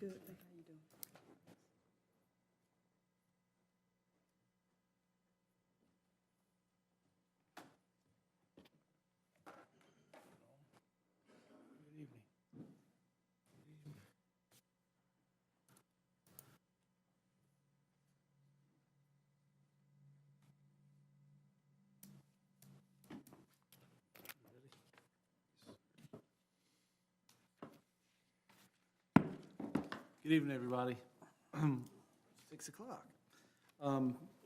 Good, thank you. How you doing? Good evening. Good evening, everybody. 6 o'clock.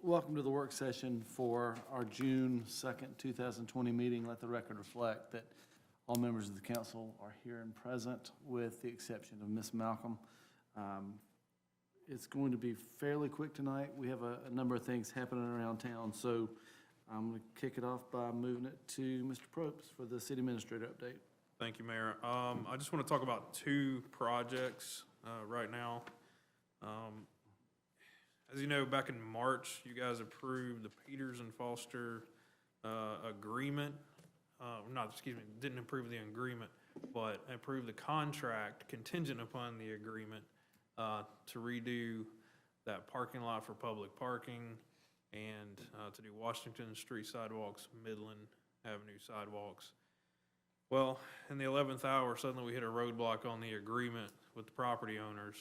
Welcome to the work session for our June 2nd, 2020 meeting. Let the record reflect that all members of the council are here and present, with the exception of Ms. Malcolm. It's going to be fairly quick tonight. We have a number of things happening around town, so I'm going to kick it off by moving it to Mr. Probst for the city administrator update. Thank you, Mayor. I just want to talk about two projects right now. As you know, back in March, you guys approved the Peters and Foster agreement. Didn't approve the agreement, but approved the contract contingent upon the agreement to redo that parking lot for public parking and to do Washington Street sidewalks, Midland Avenue sidewalks. Well, in the 11th hour, suddenly we hit a roadblock on the agreement with the property owners.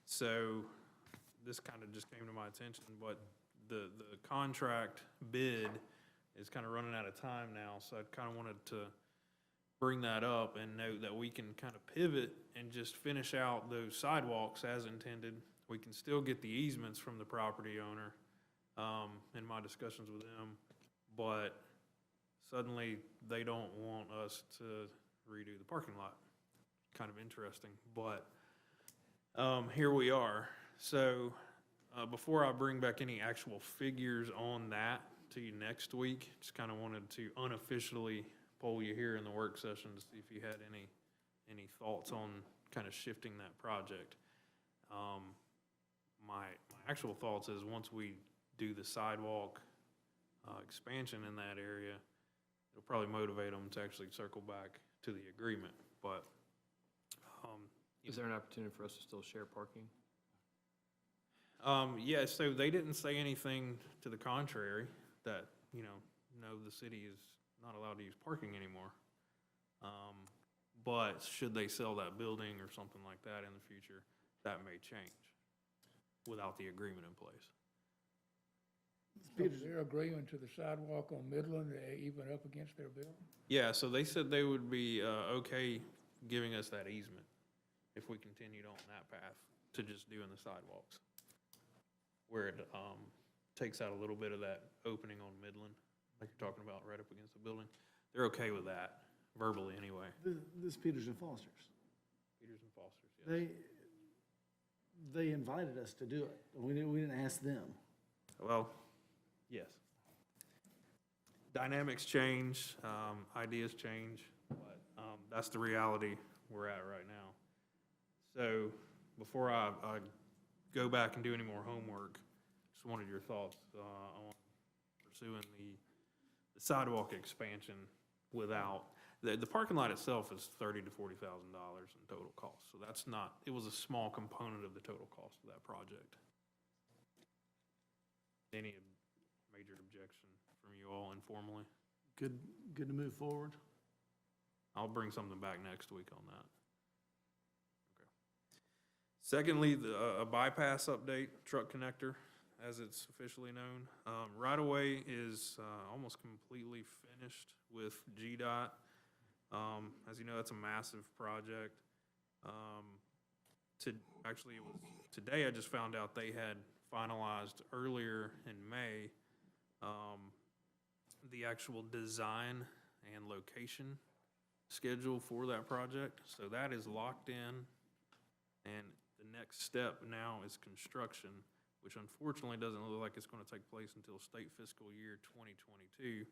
So this kind of just came to my attention, but the contract bid is kind of running out of time now, so I kind of wanted to bring that up and note that we can kind of pivot and just finish out those sidewalks as intended. We can still get the easements from the property owner in my discussions with them, but suddenly they don't want us to redo the parking lot. Kind of interesting, but here we are. So before I bring back any actual figures on that to you next week, just kind of wanted to unofficially poll you here in the work session to see if you had any thoughts on kind of shifting that project. My actual thoughts is once we do the sidewalk expansion in that area, it'll probably motivate them to actually circle back to the agreement, but. Is there an opportunity for us to still share parking? Yeah, so they didn't say anything to the contrary that, no, the city is not allowed to use parking anymore. But should they sell that building or something like that in the future, that may change without the agreement in place. So their agreement to the sidewalk on Midland, even up against their building? Yeah, so they said they would be okay giving us that easement if we continued on that path to just doing the sidewalks, where it takes out a little bit of that opening on Midland, like you're talking about, right up against the building. They're okay with that, verbally anyway. This Peters and Foster's. Peters and Foster's, yes. They invited us to do it. We didn't ask them. Well, yes. Dynamics change, ideas change, but that's the reality we're at right now. So before I go back and do any more homework, just wanted your thoughts on pursuing the sidewalk expansion without, the parking lot itself is $30,000 to $40,000 in total cost. So that's not, it was a small component of the total cost of that project. Any major objection from you all informally? Good to move forward. I'll bring something back next week on that. Okay. Secondly, a bypass update, truck connector, as it's officially known. Right-of-way is almost completely finished with GDOT. As you know, that's a massive project. Actually, it was today I just found out they had finalized earlier in May the actual design and location schedule for that project. So that is locked in, and the next step now is construction, which unfortunately doesn't look like it's going to take place until state fiscal year 2022.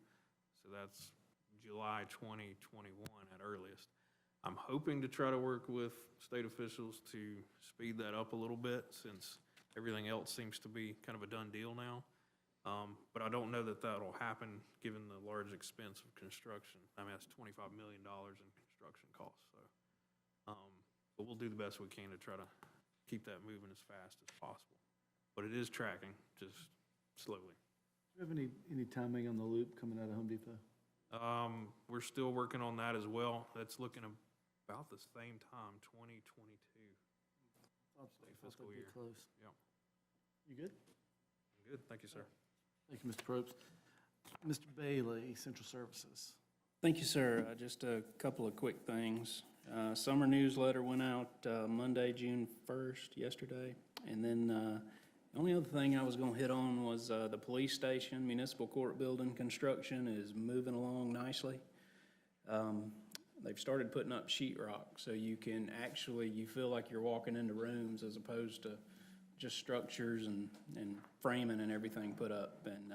So that's July 2021 at earliest. I'm hoping to try to work with state officials to speed that up a little bit, since everything else seems to be kind of a done deal now. But I don't know that that'll happen given the large expense of construction. I mean, that's $25 million in construction costs. So But we'll do the best we can to try to keep that moving as fast as possible. But it is tracking, just slowly. Do you have any timing on the loop coming out of Home Depot? We're still working on that as well. That's looking about the same time, 2022. Fiscal year. Close. Yep. You good? Good, thank you, sir. Thank you, Mr. Probst. Mr. Bailey, Central Services. Thank you, sir. Just a couple of quick things. Summer newsletter went out Monday, June 1st, yesterday. And then the only other thing I was going to hit on was the police station, municipal court building construction is moving along nicely. They've started putting up sheetrock, so you can actually, you feel like you're walking into rooms as opposed to just structures and framing and everything put up. And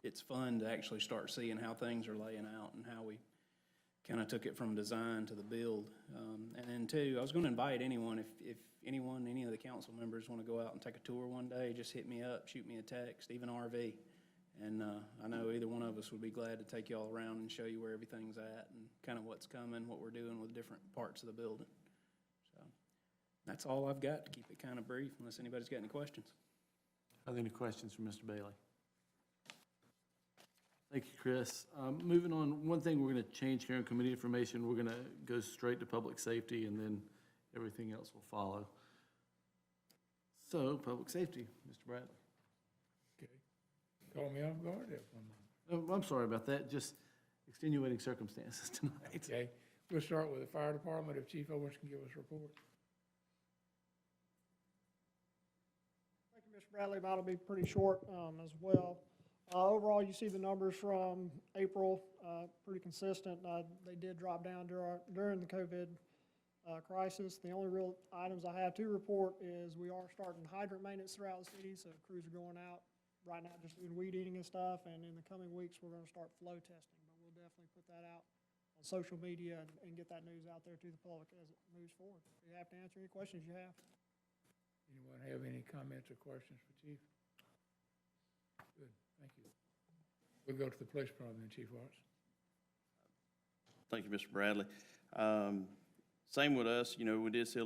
it's fun to actually start seeing how things are laying out and how we kind of took it from design to the build. And then too, I was going to invite anyone, if anyone, any of the council members want to go out and take a tour one day, just hit me up, shoot me a text, even RV. And I know either one of us would be glad to take you all around and show you where everything's at and kind of what's coming, what we're doing with different parts of the building. So that's all I've got to keep it kind of brief, unless anybody's got any questions. Are there any questions for Mr. Bailey? Thank you, Chris. Moving on, one thing we're going to change here in committee information, we're going to go straight to public safety, and then everything else will follow. So, public safety, Mr. Bradley. Okay. Call me off guard there for a moment. Oh, I'm sorry about that, just extenuating circumstances tonight. Okay, we'll start with the fire department, if Chief Owens can give us a report. Thank you, Mr. Bradley. Mine will be pretty short as well. Overall, you see the numbers from April, pretty consistent. They did drop down during the COVID crisis. The only real items I have to report is we are starting hydrant maintenance throughout the city, so crews are going out right now just doing weed eating and stuff, and in the coming weeks, we're going to start flow testing, but we'll definitely put that out on social media and get that news out there to the public as it moves forward. Be happy to answer any questions you have. Anyone have any comments or questions for Chief? Good, thank you. We'll go to the police department, Chief Watts. Thank you, Mr. Bradley. Same with us, you know, we did see a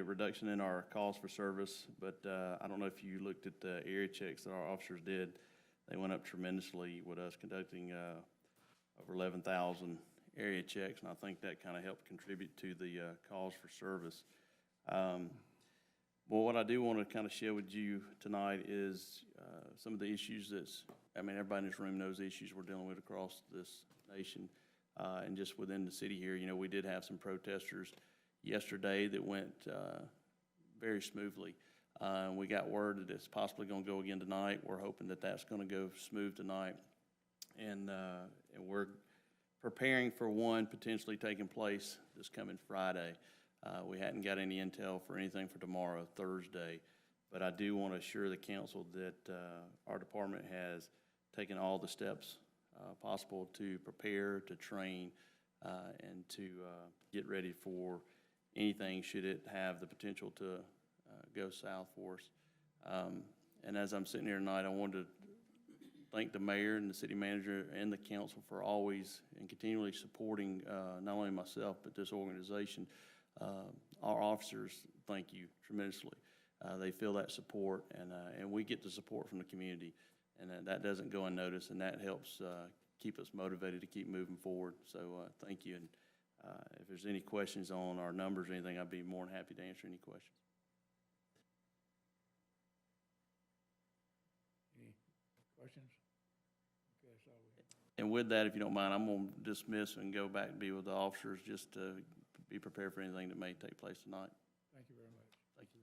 reduction in our calls for service, but I don't know if you looked at the area checks that our officers did. They went up tremendously with us conducting over 11,000 area checks, and I think that kind of helped contribute to the calls for service. Well, what I do want to kind of share with you tonight is some of the issues everybody in this room knows the issues we're dealing with across this nation. And just within the city here, you know, we did have some protesters yesterday that went very smoothly. We got word that it's possibly going to go again tonight. We're hoping that that's going to go smooth tonight. And we're preparing for one potentially taking place this coming Friday. We hadn't got any intel for anything for tomorrow, Thursday. But I do want to assure the council that our department has taken all the steps possible to prepare, to train, and to get ready for anything should it have the potential to go south for us. And as I'm sitting here tonight, I wanted to thank the mayor and the city manager and the council for always and continually supporting not only myself but this organization. Our officers thank you tremendously. They feel that support, and we get the support from the community. And that doesn't go unnoticed, and that helps keep us motivated to keep moving forward. So thank you. And if there's any questions on our numbers or anything, I'd be more than happy to answer any questions. Any questions? Okay, that's all we have. And with that, if you don't mind, I'm going to dismiss and go back and be with the officers just to be prepared for anything that may take place tonight. Thank you very much. Thank you.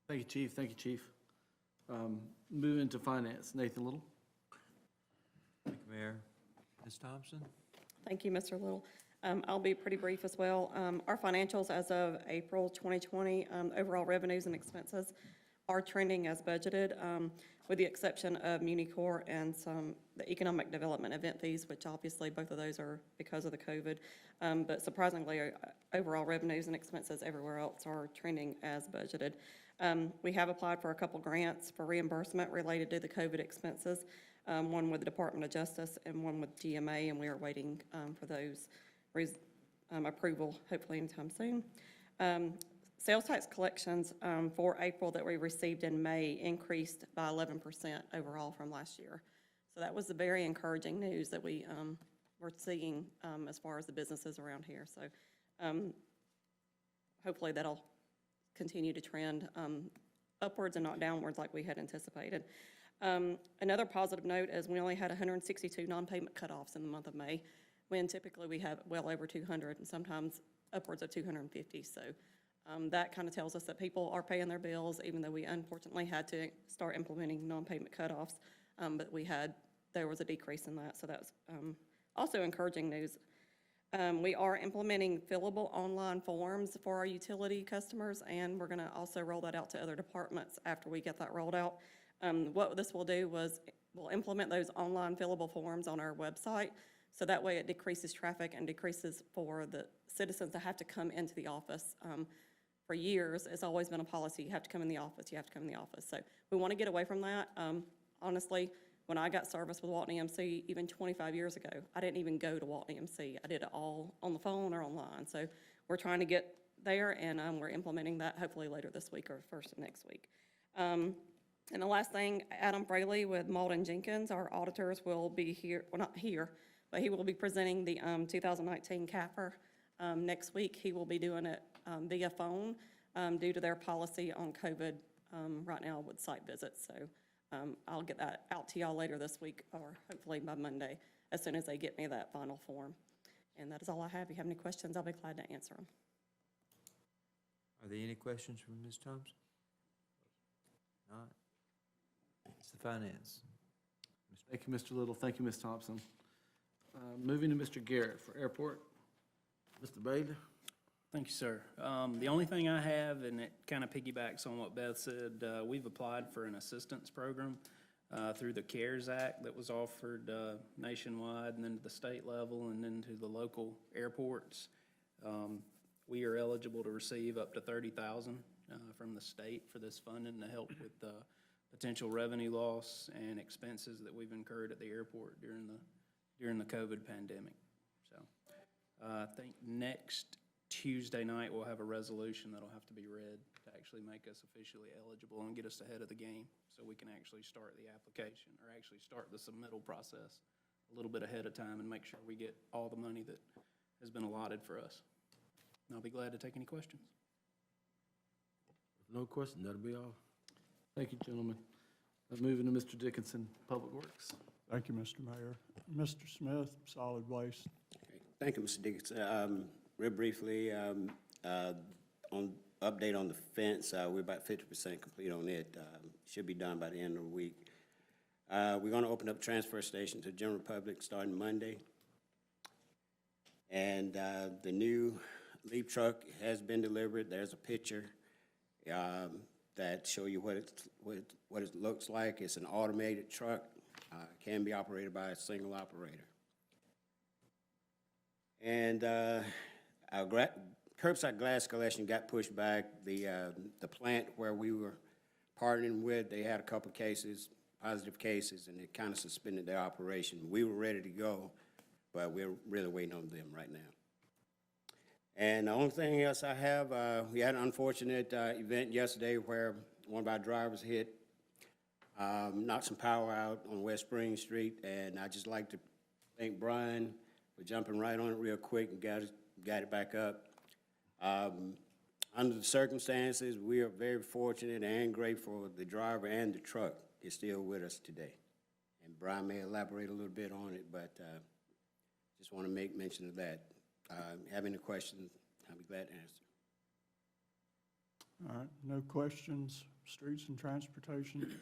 Thank you, Chief. Thank you, Chief. Moving to finance, Nathan Little. Thank you, Mayor. Ms. Thompson? Thank you, Mr. Little. I'll be pretty brief as well. Our financials as of April 2020, overall revenues and expenses are trending as budgeted, with the exception of MuniCorp and the economic development event fees, which obviously both of those are because of the COVID. But surprisingly, overall revenues and expenses everywhere else are trending as budgeted. We have applied for a couple grants for reimbursement related to the COVID expenses, one with the Department of Justice and one with DMA, and we are waiting for those approval hopefully anytime soon. Sales tax collections for April that we received in May increased by 11% overall from last year. So that was the very encouraging news that we were seeing as far as the businesses around here. So hopefully that'll continue to trend upwards and not downwards like we had anticipated. Another positive note is we only had 162 non-payment cutoffs in the month of May, when typically we have well over 200 and sometimes upwards of 250. So that kind of tells us that people are paying their bills, even though we unfortunately had to start implementing non-payment cutoffs. But there was a decrease in that, so that was also encouraging news. We are implementing fillable online forms for our utility customers, and we're gonna also roll that out to other departments after we get that rolled out. What this will do was, we'll implement those online fillable forms on our website, so that way it decreases traffic and decreases for the citizens to have to come into the office. For years, it's always been a policy, you have to come in the office, you have to come in the office. So we wanna get away from that. Honestly, when I got service with Walton EMC, even 25 years ago, I didn't even go to Walton EMC. I did it all on the phone or online. So we're trying to get there, and we're implementing that hopefully later this week or first of next week. And the last thing, Adam Fraley with Malden Jenkins, our auditors, will be here, well, not here, but he will be presenting the 2019 CAFR next week. He will be doing it via phone due to their policy on COVID right now with site visits. So I'll get that out to y'all later this week, or hopefully by Monday, as soon as they get me that final form. And that is all I have. If you have any questions, I'll be glad to answer them. Are there any questions from Ms. Thompson? Not? It's the finance. Thank you, Mr. Little. Thank you, Ms. Thompson. Moving to Mr. Garrett for airport. Mr. Bailey? Thank you, sir. The only thing I have, and it kind of piggybacks on what Beth said, we've applied for an assistance program through the CARES Act that was offered nationwide, and then to the state level, and then to the local airports. We are eligible to receive up to $30,000 from the state for this funding to help with potential revenue loss and expenses that we've incurred at the airport during the COVID pandemic. So I think next Tuesday night, we'll have a resolution that'll have to be read to actually make us officially eligible and get us ahead of the game, so we can actually start the application, or actually start the submittal process a little bit ahead of time and make sure we get all the money that has been allotted for us. And I'll be glad to take any questions. No question, that'll be all. Thank you, gentlemen. Moving to Mr. Dickinson, Public Works. Thank you, Mr. Mayor. Mr. Smith, Solid Waste. Thank you, Mr. Dickinson. Real briefly, on update on the fence, we're about 50% complete on it. Should be done by the end of the week. We're gonna open up transfer station to the general public starting Monday. And the new leaf truck has been delivered. There's a picture that show you what it looks like. It's an automated truck. Can be operated by a single operator. And our curbside glass collection got pushed back. The plant where we were partnering with, they had a couple of cases, positive cases, and it kind of suspended their operation. We were ready to go, but we're really waiting on them right now. And the only thing else I have, we had an unfortunate event yesterday where one of our drivers knocked some power out on West Spring Street, and I'd just like to thank Brian for jumping right on it real quick and got it back up. Under the circumstances, we are very fortunate and grateful the driver and the truck is still with us today. And Brian may elaborate a little bit on it, but just want to make mention of that. Have any questions, I'll be glad to answer. All right, no questions. Streets and Transportation, Mr.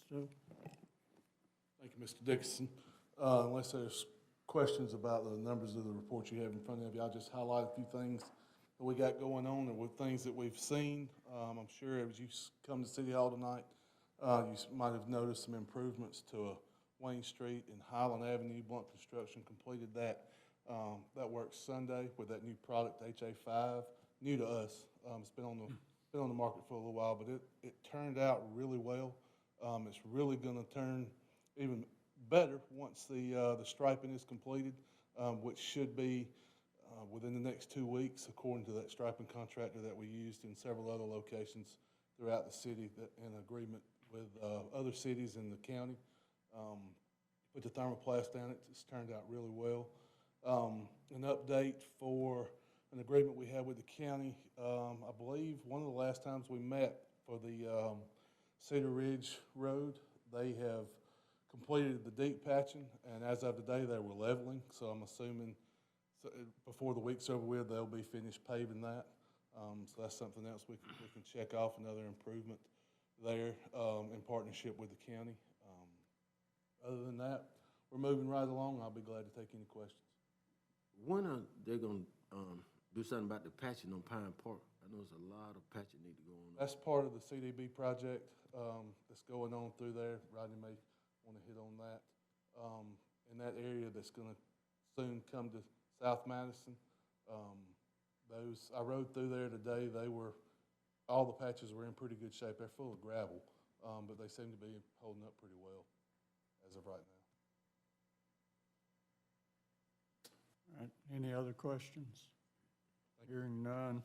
Still. Thank you, Mr. Dixon. Unless there's questions about the numbers of the report you have in front of you, I'll just highlight a few things that we got going on and with things that we've seen. I'm sure as you come to City Hall tonight, you might have noticed some improvements to Wayne Street and Highland Avenue. Blunt Construction completed that. That works Sunday with that new product, HA5, new to us. It's been on the market for a little while, but it turned out really well. It's really going to turn even better once the striping is completed, which should be within the next 2 weeks, according to that striping contractor that we used in several other locations throughout the city that in agreement with other cities in the county. Put the thermoplast down, it's turned out really well. An update for an agreement we had with the county, I believe one of the last times we met for the Cedar Ridge Road, they have completed the deep patching, and as of today, they were leveling, so I'm assuming before the week's over with, they'll be finished paving that. So that's something else we can check off, another improvement there in partnership with the county. Other than that, we're moving right along. I'll be glad to take any questions. When are they gonna, do something about the patching on Pine Park? I know there's a lot of patching need to go on. That's part of the CDB project that's going on through there. Rodney may want to hit on that. In that area that's going to soon come to South Madison. I rode through there today. All the patches were in pretty good shape. They're full of gravel, but they seem to be holding up pretty well as of right now. All right, any other questions? Hearing none,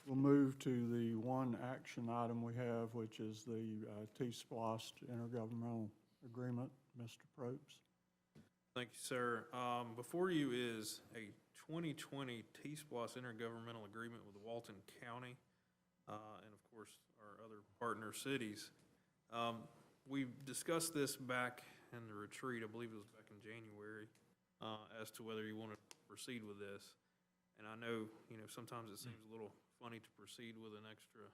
we'll move to the one action item we have, which is the T-SPLOST intergovernmental agreement. Mr. Probst. Thank you, sir. Before you is a 2020 T-SPLOST intergovernmental agreement with Walton County, and of course, our other partner cities. We discussed this back in the retreat, I believe it was back in January, as to whether you want to proceed with this. And I know, sometimes it seems a little funny to proceed with an extra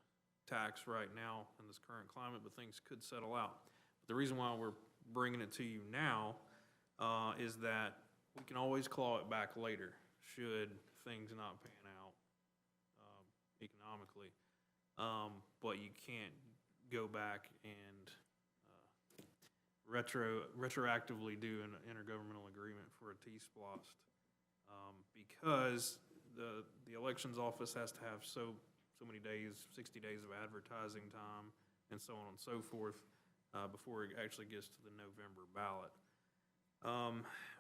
tax right now in this current climate, but things could settle out. But the reason why we're bringing it to you now is that we can always claw it back later should things not pan out economically. But you can't go back and retroactively do an intergovernmental agreement for a T-SPLOST because the elections office has to have so many days, 60 days of advertising time and so on and so forth before it actually gets to the November ballot.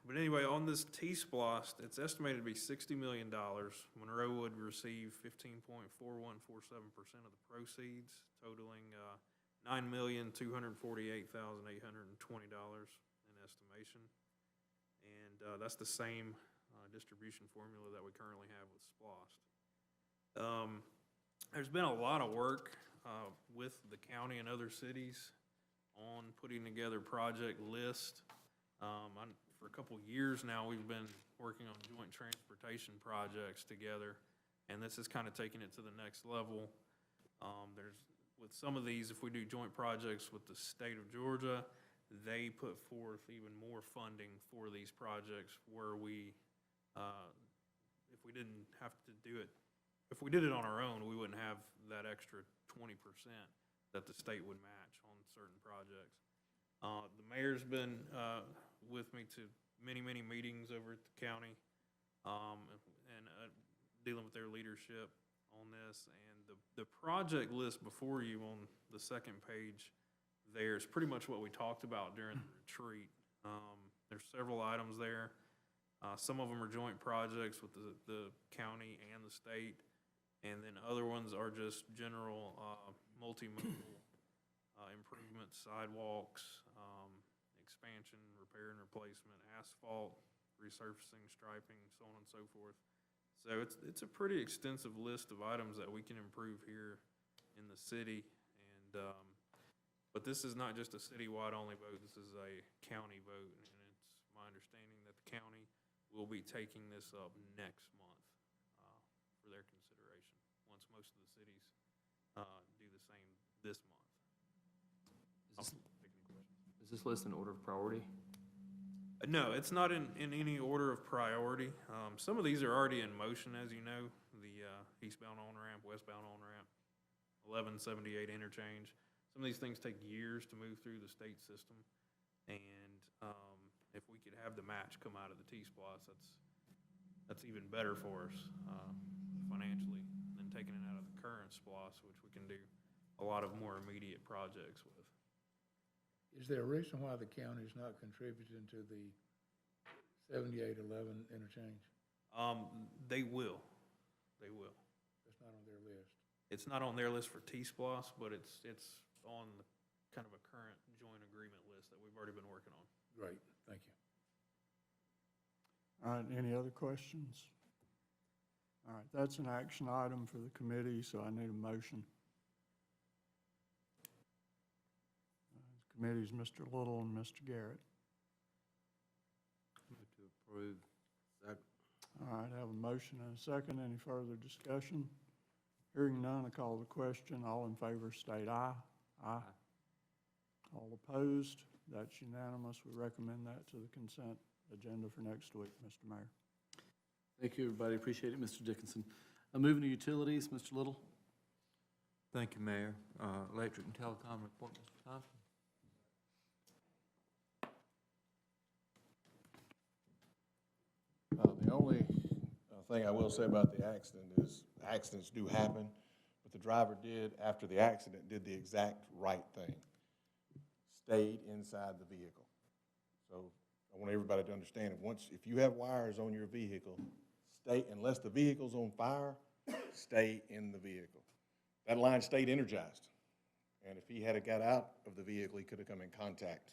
But anyway, on this T-SPLOST, it's estimated to be $60 million. Monroe would receive 15.4147% of the proceeds, totaling $9,248,820 in estimation. And that's the same distribution formula that we currently have with SPLOST. There's been a lot of work with the county and other cities on putting together project lists. For a couple years now, we've been working on joint transportation projects together, and this is kind of taking it to the next level. With some of these, if we do joint projects with the state of Georgia, they put forth even more funding for these projects where if we didn't have to do it, if we did it on our own, we wouldn't have that extra 20% that the state would match on certain projects. The mayor's been with me to many meetings over at the county and dealing with their leadership on this. And the project list before you on the second page there is pretty much what we talked about during the retreat. There's several items there. Some of them are joint projects with the county and the state, and then other ones are just general multimodal improvements, sidewalks, expansion, repair and replacement, asphalt, resurfacing, striping, so on and so forth. So it's a pretty extensive list of items that we can improve here in the city. And but this is not just a citywide only vote, this is a county vote, and it's my understanding that the county will be taking this up next month for their consideration, once most of the cities do the same this month. Is this list in order of priority? No, it's not in any order of priority. Some of these are already in motion, as you know, the eastbound on-ramp, westbound on-ramp, 1178 interchange. Some of these things take years to move through the state system, and if we could have the match come out of the T-SPLOST, that's even better for us financially than taking it out of the current SPLOST, which we can do a lot of more immediate projects with. Is there a reason why the county's not contributing to the 7811 interchange? They will. They will. That's not on their list. It's not on their list for T-Splosh, but it's on the kind of a current joint agreement list that we've already been working on. Great, thank you. All right, any other questions? All right, that's an action item for the committee, so I need a motion. Committee's Mr. Little and Mr. Garrett. Move to approve. All right, I have a motion and a second. Any further discussion? Hearing none, I call the question. All in favor state aye. Aye. All opposed? That's unanimous. We recommend that to the consent agenda for next week, Mr. Mayor. Thank you, everybody. Appreciate it, Mr. Dickinson. Moving to utilities, Mr. Little. Thank you, Mayor. Electric and telecom report, Mr. Thompson. The only thing I will say about the accident is accidents do happen, but the driver did, after the accident, did the exact right thing. Stayed inside the vehicle. So I want everybody to understand, if you have wires on your vehicle, unless the vehicle's on fire, stay in the vehicle. That line stayed energized. And if he had got out of the vehicle, he could have come in contact.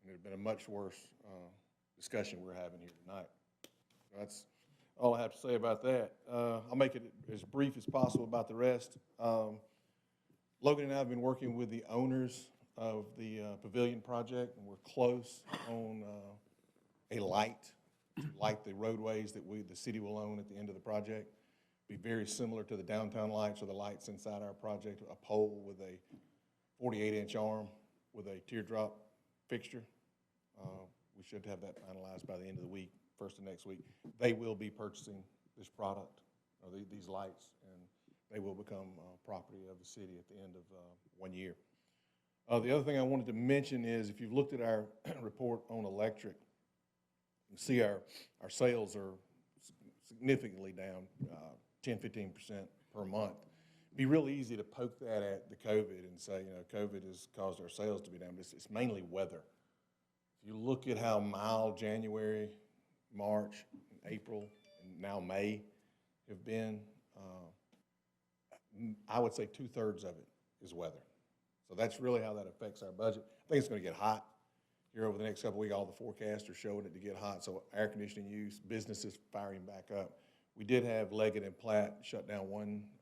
And it'd have been a much worse discussion we're having here tonight. That's all I have to say about that. I'll make it as brief as possible about the rest. Logan and I have been working with the owners of the Pavilion project, and we're close on a light to light the roadways that the city will own at the end of the project. Be very similar to the downtown lights or the lights inside our project, a pole with a 48-inch arm with a teardrop fixture. We should have that finalized by the end of the week, first of next week. They will be purchasing this product, or these lights, and they will become property of the city at the end of 1 year. The other thing I wanted to mention is, if you've looked at our report on electric, you can see our sales are significantly down, 10-15% per month. It'd be real easy to poke that at the COVID and say, COVID has caused our sales to be down, but it's mainly weather. If you look at how mild January, March, April, and now May have been, I would say 2/3 of it is weather. So that's really how that affects our budget. I think it's going to get hot here over the next couple of weeks. All the forecasts are showing it to get hot. So air conditioning use, businesses firing back up. We did have Leggett and Platt shut down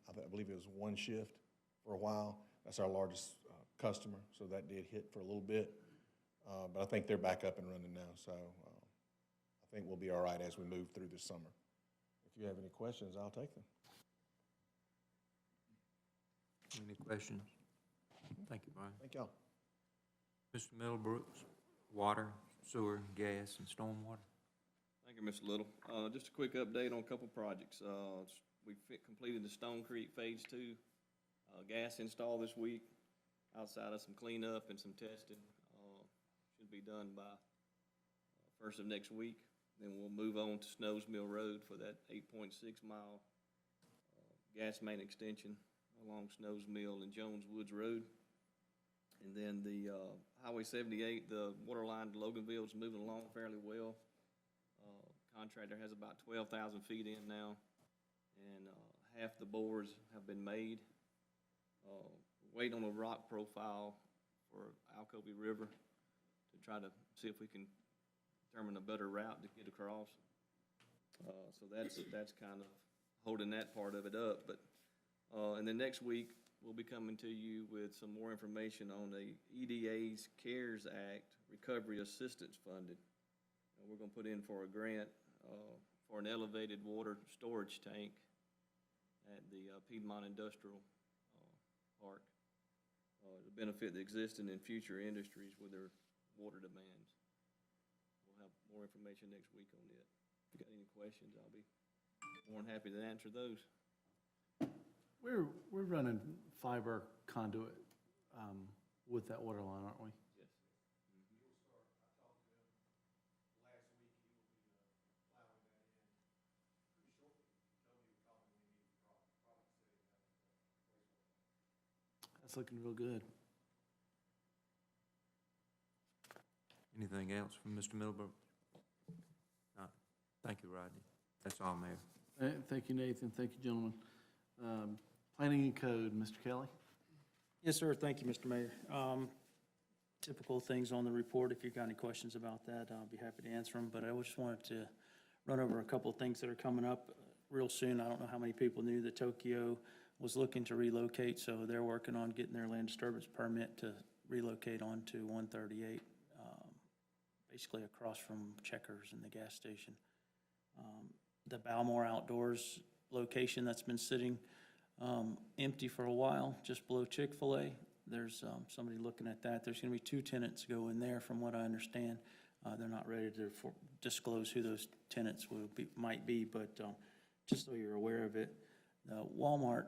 I believe it was one shift for a while. That's our largest customer, so that did hit for a little bit. But I think they're back up and running now. So I think we'll be all right as we move through the summer. If you have any questions, I'll take them. Any questions? Thank you, Brian. Thank y'all. Mr. Middlebrooks, water, sewer, gas, and stormwater. Thank you, Mr. Little. Just a quick update on a couple projects. We completed the Stone Creek Phase 2 gas install this week, outside of some cleanup and some testing. Should be done by first of next week. Then we'll move on to Snows Mill Road for that 8.6-mile gas main extension along Snows Mill and Jones Woods Road. And then the Highway 78, the water line to Loganville is moving along fairly well. Contractor has about 12,000 feet in now, and half the bores have been made. Wait on a rock profile for Alcovey River to try to see if we can determine a better route to get across. So that's kind of holding that part of it up. But and then next week we'll be coming to you with some more information on the EDA's CARES Act Recovery Assistance Funding. We're going to put in for a grant for an elevated water storage tank at the Piedmont Industrial Park to benefit the existing and future industries with their water demands. We'll have more information next week on that. If you got any questions, I'll be more than happy to answer those. We're running fiber conduit with that water line, aren't we? Yes. That's looking real good. Anything else from Mr. Middlebrooks? No. Thank you, Rodney. That's all, Mayor. Thank you, Nathan. Thank you, gentlemen. Planning and Code, Mr. Kelly? Yes, sir. Thank you, Mr. Mayor. Typical things on the report. If you've got any questions about that, I'll be happy to answer them. But I just wanted to run over a couple of things that are coming up real soon. I don't know how many people knew that Tokyo was looking to relocate, so they're working on getting their land disturbance permit to relocate onto 138, basically across from Checkers and the gas station. The Balmore Outdoors location that's been sitting empty for a while, just below Chick-fil-A. There's somebody looking at that. There's going to be 2 tenants go in there, from what I understand. They're not ready to disclose who those tenants might be, but just so you're aware of it, Walmart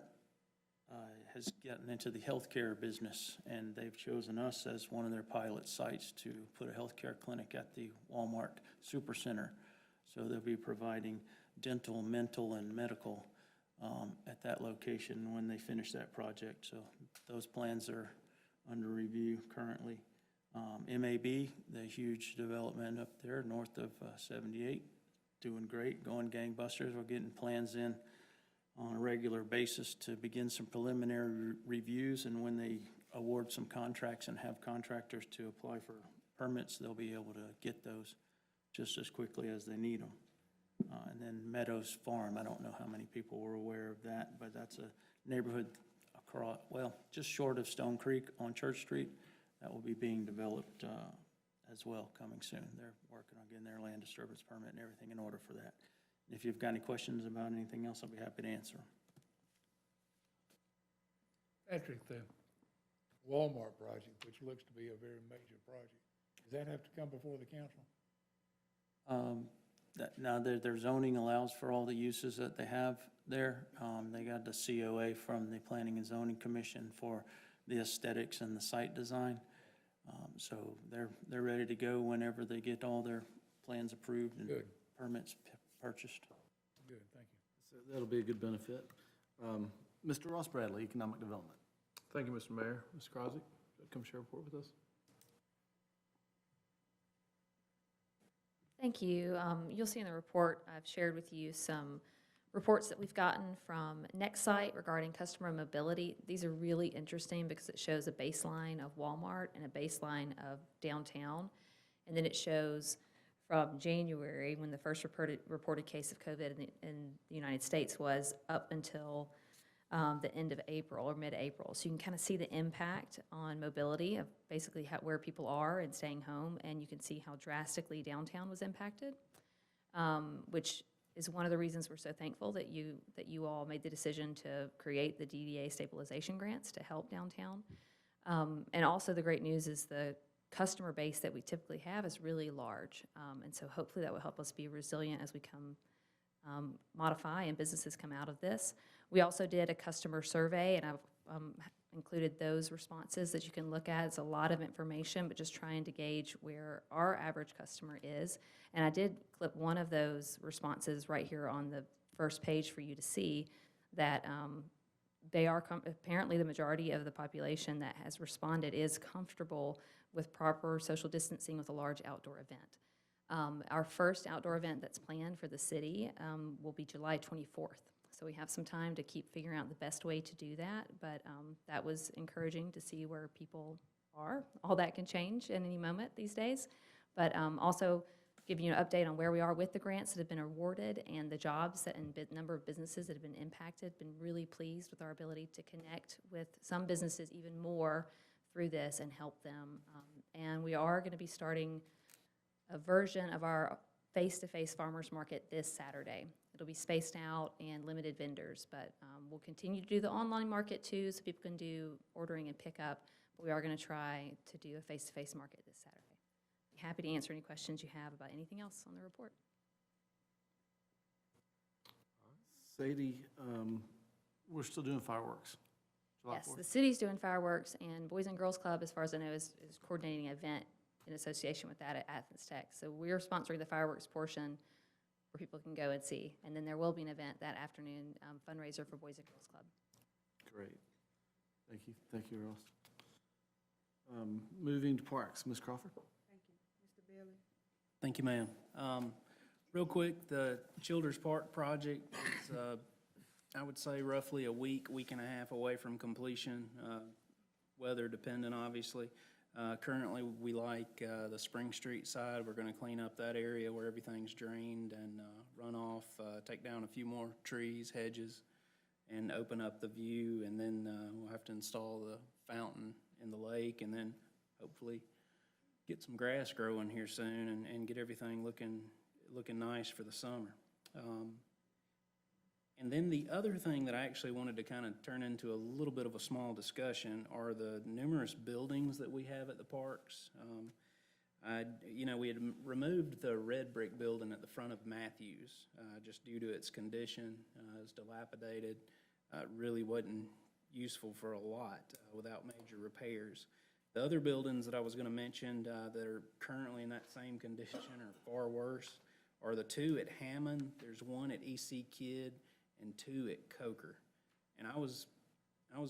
has gotten into the healthcare business, and they've chosen us as one of their pilot sites to put a healthcare clinic at the Walmart Supercenter. So they'll be providing dental, mental, and medical at that location when they finish that project. So those plans are under review currently. MAB, the huge development up there north of 78, doing great, going gangbusters. We're getting plans in on a regular basis to begin some preliminary reviews, and when they award some contracts and have contractors to apply for permits, they'll be able to get those just as quickly as they need them. And then Meadows Farm, I don't know how many people were aware of that, but that's a neighborhood across, well, just short of Stone Creek on Church Street. That will be being developed as well coming soon. They're working on getting their land disturbance permit and everything in order for that. And if you've got any questions about anything else, I'll be happy to answer them. Patrick, the Walmart project, which looks to be a very major project, does that have to come before the council? Now, their zoning allows for all the uses that they have there. They got the COA from the Planning and Zoning Commission for the aesthetics and the site design. So they're ready to go whenever they get all their plans approved and Good. permits purchased. Good, thank you. So that'll be a good benefit. Mr. Ross Bradley, Economic Development. Thank you, Mr. Mayor. Mr. Crosby, come share a report with us. Thank you. You'll see in the report, I've shared with you some reports that we've gotten from Nextsite regarding customer mobility. These are really interesting because it shows a baseline of Walmart and a baseline of downtown. And then it shows from January, when the first reported case of COVID in the United States was, up until the end of April or mid-April. So you can kind of see the impact on mobility of basically where people are and staying home, and you can see how drastically downtown was impacted, which is one of the reasons we're so thankful that you all made the decision to create the DDA stabilization grants to help downtown. And also the great news is the customer base that we typically have is really large, and so hopefully that will help us be resilient as we modify and businesses come out of this. We also did a customer survey, and I've included those responses that you can look at. It's a lot of information, but just trying to gauge where our average customer is. And I did clip one of those responses right here on the first page for you to see that they are, apparently the majority of the population that has responded is comfortable with proper social distancing with a large outdoor event. Our first outdoor event that's planned for the city will be July 24th. So we have some time to keep figuring out the best way to do that, but that was encouraging to see where people are. All that can change at any moment these days, but also give you an update on where we are with the grants that have been awarded and the jobs and number of businesses that have been impacted. Been really pleased with our ability to connect with some businesses even more through this and help them. And we are going to be starting a version of our face-to-face farmers market this Saturday. It'll be spaced out and limited vendors, but we'll continue to do the online market too, so people can do ordering and pickup, but we are going to try to do a face-to-face market this Saturday. Be happy to answer any questions you have about anything else on the report. Sadie, we're still doing fireworks. July Yes, 4th. the city's doing fireworks, and Boys and Girls Club, as far as I know, is coordinating an event in association with that at Athens Tech. So we're sponsoring the fireworks portion where people can go and see. And then there will be an event that afternoon, fundraiser for Boys and Girls Club. Great. Thank you, Ross. Moving to Parks, Ms. Crawford. Thank you, ma'am. Real quick, the Childers Park project is, I would say roughly a week and a half away from completion, weather dependent, obviously. Currently, we like the Spring Street side. We're gonna clean up that area where everything's drained and runoff, take down a few more trees, hedges, and open up the view, and then we'll have to install the fountain in the lake, and then hopefully get some grass growing here soon and get everything looking nice for the summer. And then the other thing that I actually wanted to kind of turn into a little bit of a small discussion are the numerous buildings that we have at the parks. We had removed the red brick building at the front of Matthews, just due to its condition. It was dilapidated, really wasn't useful for a lot without major repairs. The other buildings that I was gonna mention that are currently in that same condition or far worse are the two at Hammond. There's one at EC Kidd and two at Coker. And I was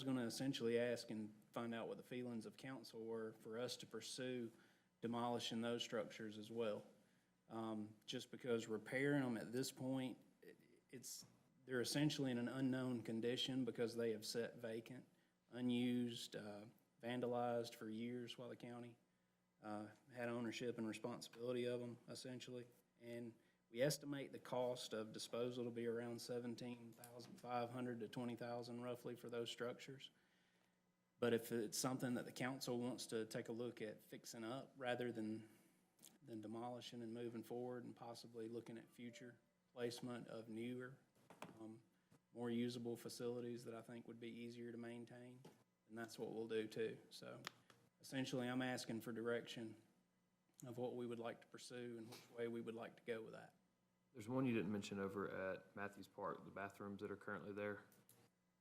gonna essentially ask and find out what the feelings of council were for us to pursue demolishing those structures as well. Just because repairing them at this point, they're essentially in an unknown condition because they have sat vacant, unused, vandalized for years while the county had ownership and responsibility of them, essentially. And we estimate the cost of disposal to be around $17,500 to $20,000 roughly for those structures. But if it's something that the council wants to take a look at fixing up rather than demolishing and moving forward and possibly looking at future placement of newer, more usable facilities that I think would be easier to maintain, and that's what we'll do too. So essentially, I'm asking for direction of what we would like to pursue and which way we would like to go with that. There's one you didn't mention over at Matthews Park, the bathrooms that are currently there.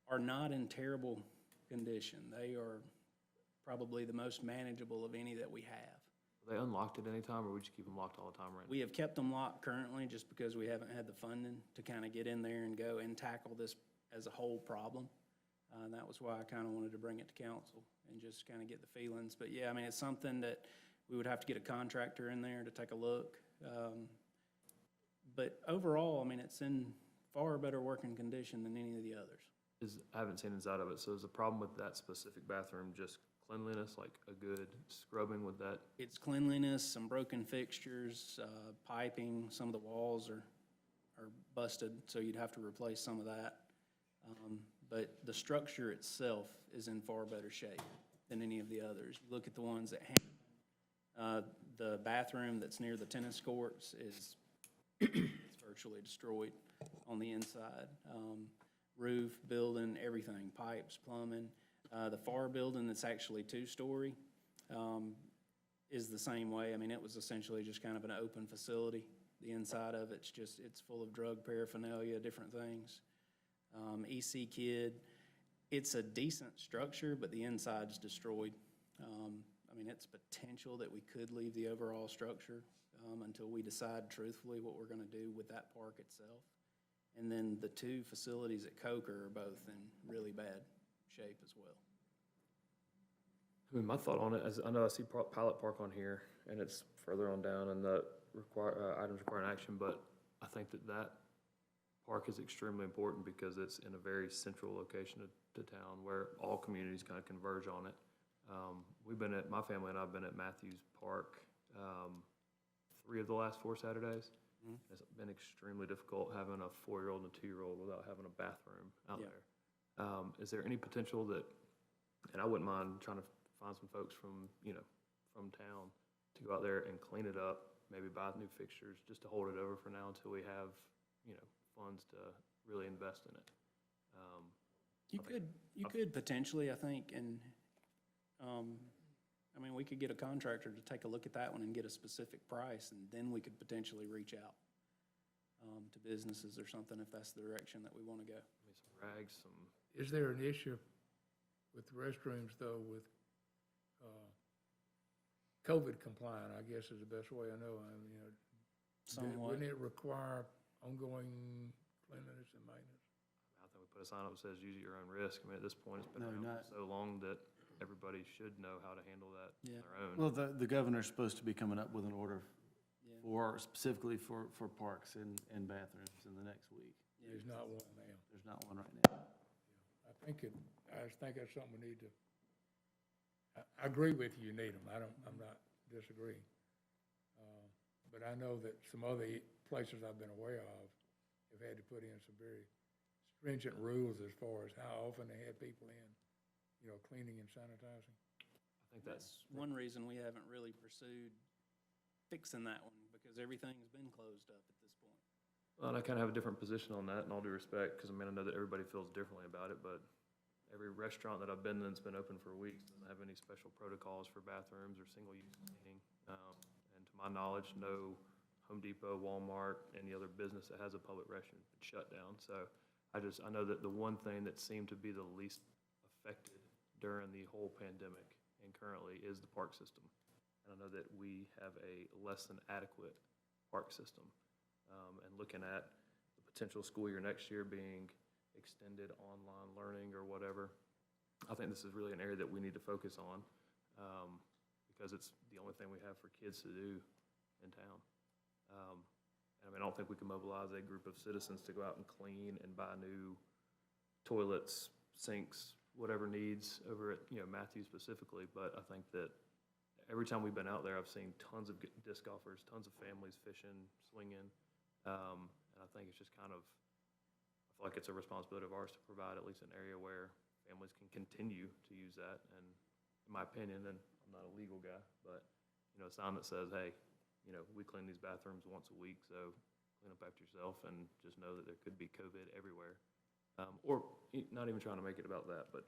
Are not in terrible condition. They are probably the most manageable of any that we have. Are they unlocked at any time, or we just keep them locked all the time right now? We have kept them locked currently just because we haven't had the funding to kind of get in there and go and tackle this as a whole problem. And that was why I kind of wanted to bring it to council and just kind of get the feelings. But yeah, I mean, it's something that we would have to get a contractor in there to take a look. But overall, I mean, it's in far better working condition than any of the others. I haven't seen inside of it, so is the problem with that specific bathroom just cleanliness, like a good scrubbing with that? It's cleanliness, some broken fixtures, piping, some of the walls are busted, so you'd have to replace some of that. But the structure itself is in far better shape than any of the others. You look at the ones that the bathroom that's near the tennis courts is it's virtually destroyed on the inside. Roof, building, everything, pipes, plumbing. The FAR building that's actually two-story is the same way. I mean, it was essentially just kind of an open facility. The inside of it's full of drug paraphernalia, different things. EC Kidd, it's a decent structure, but the inside's destroyed. I mean, it's potential that we could leave the overall structure until we decide truthfully what we're gonna do with that park itself. And then the two facilities at Coker are both in really bad shape as well. I mean, my thought on it is, I know I see Pilot Park on here, and it's further on down, and the items requiring action, but I think that park is extremely important because it's in a very central location to town where all communities kind of converge on it. My family and I have been at Matthews Park 3 of the last 4 Saturdays. Mhm. It's been extremely difficult having a 4-year-old and a 2-year-old without having a bathroom out Yeah. there. Is there any potential that, and I wouldn't mind trying to find some folks from town to go out there and clean it up, maybe buy new fixtures, just to hold it over for now until we have, funds to really invest in it. You could potentially, I think, and, I mean, we could get a contractor to take a look at that one and get a specific price, and then we could potentially reach out to businesses or something if that's the direction that we want to go. I mean, some rags, Is there an issue with the restrooms, though, with COVID compliant, I guess is the best way I know? I mean, Somewhat. wouldn't it require ongoing cleanliness and maintenance? I think we put a sign up that says use at your own risk. I mean, at this point, it's been No, around not- for so long that everybody should know how to handle that Yeah. on their own. Well, the governor's supposed to be coming up with an order Yeah. specifically for parks and bathrooms in the next week. There's not one now. There's not one right now. I just think that's something we need to, I agree with you, you need them. I'm not disagreeing. But I know that some other places I've been aware of have had to put in some very stringent rules as far as how often they had people in, cleaning and sanitizing. I think that's, That's one reason we haven't really pursued fixing that one, because everything's been closed up at this point. well, and I kind of have a different position on that, in all due respect, because I mean, I know that everybody feels differently about it, but every restaurant that I've been in that's been open for weeks doesn't have any special protocols for bathrooms or single-use cleaning. And to my knowledge, no Home Depot, Walmart, any other business that has a public restroom has been shut down. So I know that the one thing that seemed to be the least affected during the whole pandemic and currently is the park system. And I know that we have a less than adequate park system. And looking at the potential school year next year being extended online learning or whatever, I think this is really an area that we need to focus on, because it's the only thing we have for kids to do in town. And I mean, I don't think we can mobilize a group of citizens to go out and clean and buy new toilets, sinks, whatever needs over at, Matthews specifically, but I think that every time we've been out there, I've seen tons of disc golfers, tons of families fishing, swinging, and I think it's just kind of, I feel like it's a responsibility of ours to provide at least an area where families can continue to use that, and in my opinion, and I'm not a legal guy, but, a sign that says, hey, we clean these bathrooms once a week, so clean up after yourself, and just know that there could be COVID everywhere. Or not even trying to make it about that, but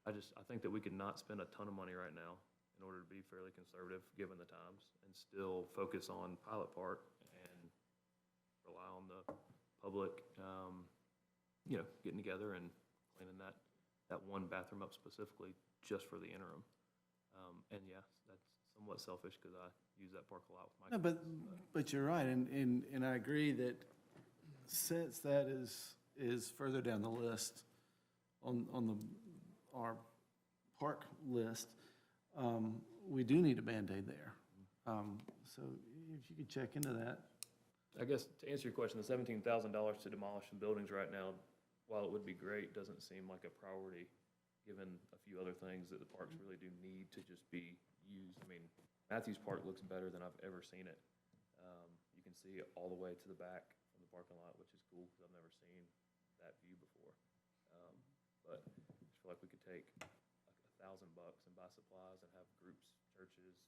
I think that we could not spend a ton of money right now in order to be fairly conservative, given the times, and still focus on Pilot Park and rely on the public, getting together and cleaning that one bathroom up specifically just for the interim. And yeah, that's somewhat selfish because I use that park a lot with my No, kids. but you're right, and I agree that since that is further down the list on our park list, we do need a Band-Aid there. So if you could check into that. I guess to answer your question, the $17,000 to demolish some buildings right now, while it would be great, doesn't seem like a priority, given a few other things that the parks really do need to just be used. I mean, Matthews Park looks better than I've ever seen it. You can see it all the way to the back of the parking lot, which is cool, because I've never seen that view before. But I just feel like we could take $1,000 and buy supplies and have groups, churches,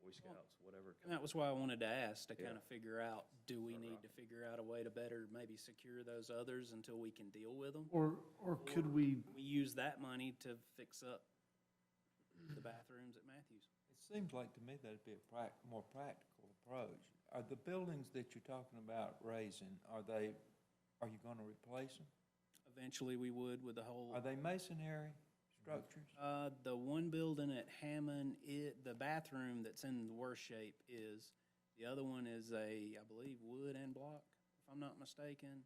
Boy Scouts, whatever. And that was why I wanted to ask, to Yeah. kind of figure out, do we need to figure out a way to better maybe secure those others until we can deal with them? Or could we, We use that money to fix up the bathrooms at Matthews. It seems like to me that'd be a more practical approach. Are the buildings that you're talking about raising, are you gonna replace them? Eventually, we would with the whole. Are they masonry structures? The one building at Hammond, the bathroom that's in the worst shape is, the other one is I believe, wood and block, if I'm not mistaken.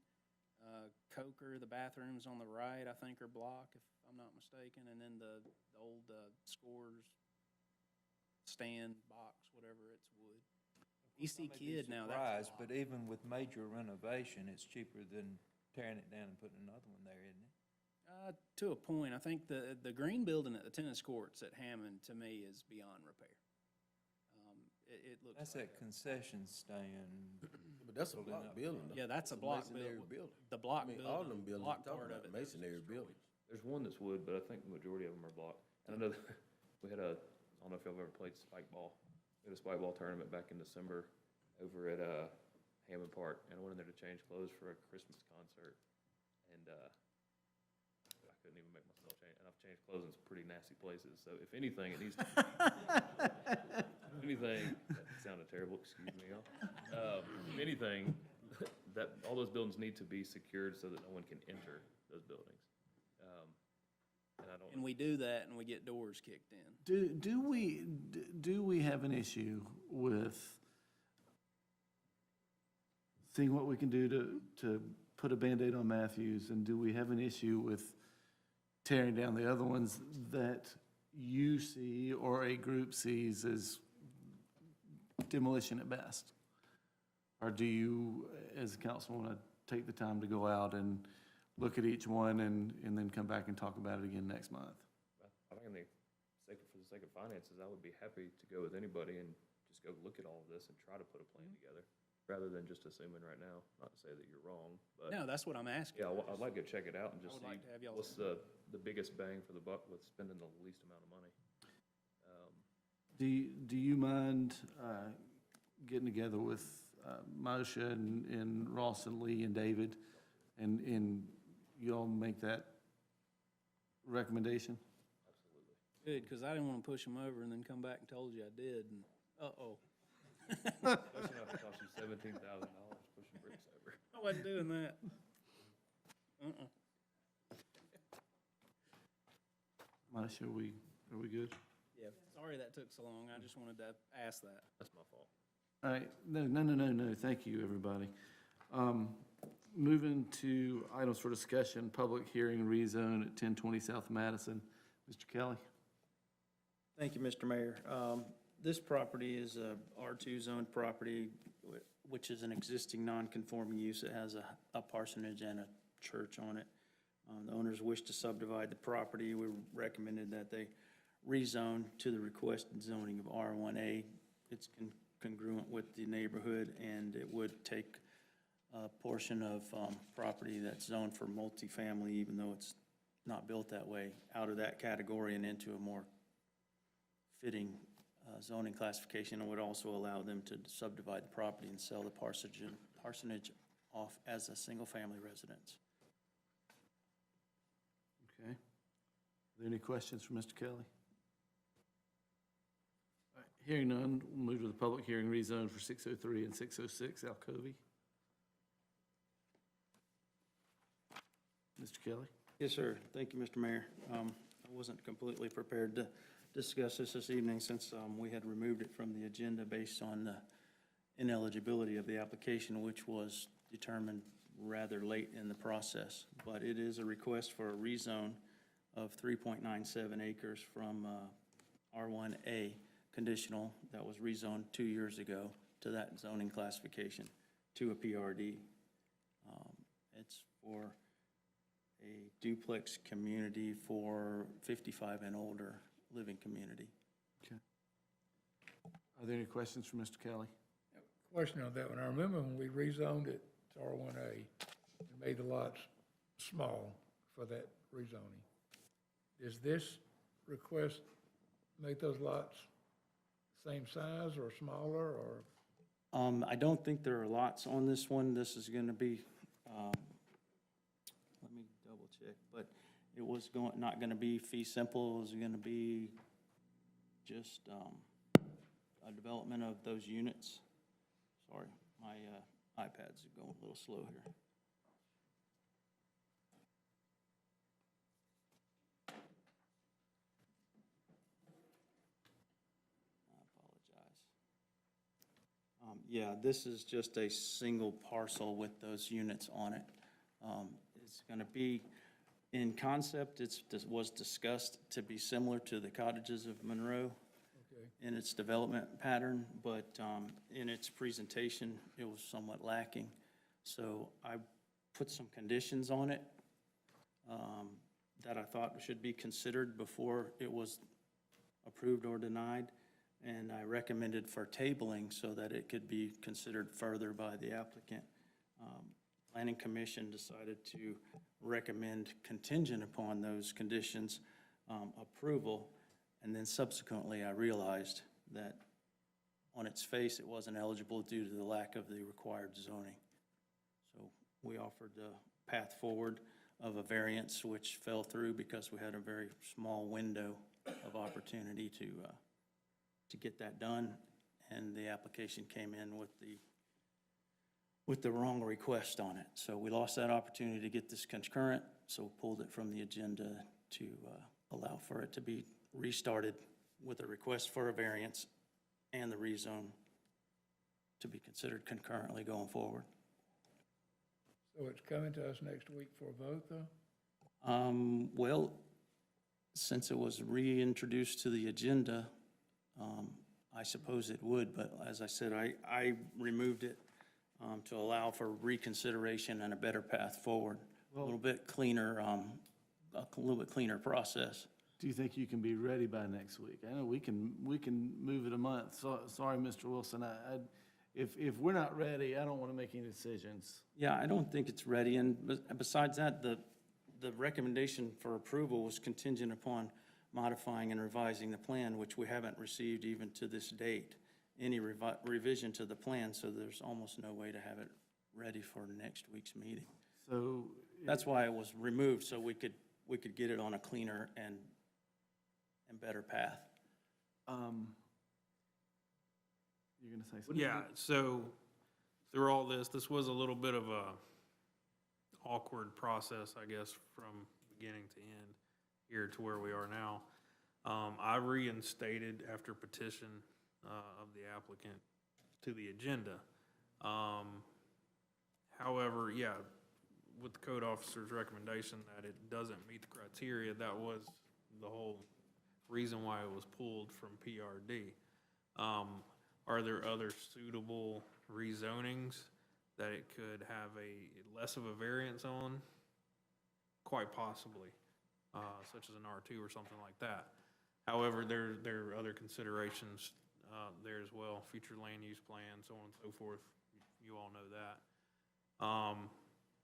Coker, the bathrooms on the right, I think are block, if I'm not mistaken, and then the old Scores stand box, whatever, it's wood. EC I may be Kid now, that's surprised, block. but even with major renovation, it's cheaper than tearing it down and putting another one there, isn't it? To a point, I think the green building at the tennis courts at Hammond, to me, is beyond repair. It looks. That's like that concession stand. But that's a building block up building. front. though. Yeah, that's a It's block masonry building. The block I mean, building. all them buildings, block you're talking part of about it was masonry destroyed. buildings. There's one that's wood, but I think the majority of them are block. And I know that we had I don't know if y'all ever played spike ball. We had a spike ball tournament back in December over at Hammond Park, and I went in there to change clothes for a Christmas concert, and I couldn't even make myself change. And I've changed clothes in some pretty nasty places. So if anything, it needs to. If anything, that sounded terrible. Excuse me, y'all. If anything, that all those buildings need to be secured so that no one can enter those buildings. And I don't. And we do that and we get doors kicked in. do we have an issue with seeing what we can do to put a Band-Aid on Matthews, and do we have an issue with tearing down the other ones that you see or a group sees as demolition at best? Or do you, as a council, want to take the time to go out and look at each one and then come back and talk about it again next month? I think for the sake of finances, I would be happy to go with anybody and just go look at all of this and try to put a plan together, rather than just assuming right now. Not to say that you're wrong, but. No, that's what I'm asking. Yeah, I'd like to go check it out and just I would see like to have y'all what's the biggest bang for the buck with spending the least amount of money. Do you mind getting together with Moshe and Ross and Lee and David, and you all make that recommendation? Good, because I didn't want to push them over and then come back and told you I did, and uh-oh. That's enough to cost you $17,000 pushing bricks over. I wasn't doing that. Moshe, are we good? Yeah, sorry that took so long. I just wanted to ask that. That's my fault. All right, no, thank you, everybody. Moving to items for discussion, public hearing rezone at 1020 South Madison. Mr. Kelly? Thank you, Mr. Mayor. This property is a R2 zoned property, which is an existing non-conforming use. It has a parsonage and a church on it. The owners wish to subdivide the property. We recommended that they rezone to the requested zoning of R1A. It's congruent with the neighborhood, and it would take a portion of property that's zoned for multifamily, even though it's not built that way, out of that category and into a more fitting zoning classification. It would also allow them to subdivide the property and sell the parsonage off as a single-family residence. Okay. Are there any questions for Mr. Kelly? All right, hearing none, we'll move to the public hearing rezone for 603 and 606 Alcovey. Mr. Kelly? Yes, sir. Thank you, Mr. Mayor. I wasn't completely prepared to discuss this evening since we had removed it from the agenda based on the ineligibility of the application, which was determined rather late in the process. But it is a request for a rezone of 3.97 acres from R1A conditional that was rezoned 2 years ago to that zoning classification to a PRD. It's for a duplex community for 55 and older living community. Okay. Are there any questions for Mr. Kelly? Question on that one. I remember when we rezoned it to R1A and made the lots small for that rezoning. Does this request make those lots same size or smaller, or? I don't think there are lots on this one. This is going to be, let me double check, but it was not going to be fee simple. It was going to be just a development of those units. Sorry, my iPad's going a little slow here. I apologize. Yeah, this is just a single parcel with those units on it. It's going to be, in concept, it was discussed to be similar to the cottages of Monroe in its development pattern, but in its presentation, it was somewhat lacking. So I put some conditions on it that I thought should be considered before it was approved or denied, and I recommended for tabling so that it could be considered further by the applicant. Planning Commission decided to recommend contingent upon those conditions approval. And then subsequently, I realized that on its face, it wasn't eligible due to the lack of the required zoning. So we offered the path forward of a variance, which fell through because we had a very small window of opportunity to get that done. And the application came in with the wrong request on it. So we lost that opportunity to get this concurrent, so pulled it from the agenda to allow for it to be restarted with a request for a variance and the rezone to be considered concurrently going forward. So it's coming to us next week for a vote, though? Well, since it was reintroduced to the agenda, I suppose it would, but as I said, I removed it to allow for reconsideration and a better path forward. A little bit cleaner, a little bit cleaner process. Do you think you can be ready by next week? I know we can move it a month. So, sorry, Mr. Wilson, if we're not ready, I don't want to make any decisions. Yeah, I don't think it's ready, and besides that, the recommendation for approval was contingent upon modifying and revising the plan, which we haven't received even to this date, any revision to the plan, so there's almost no way to have it ready for next week's meeting. So, That's why it was removed, so we could get it on a cleaner and better path. you're gonna say something? Yeah, so through all this was a little bit of a awkward process, I guess, from beginning to end here to where we are now. I reinstated after petition of the applicant to the agenda. However, yeah, with the code officer's recommendation that it doesn't meet the criteria, that was the whole reason why it was pulled from PRD. Are there other suitable rezonings that it could have a less of a variance on? Quite possibly, such as an R2 or something like that. However, there are other considerations there as well, future land use plan, so on and so forth. You all know that.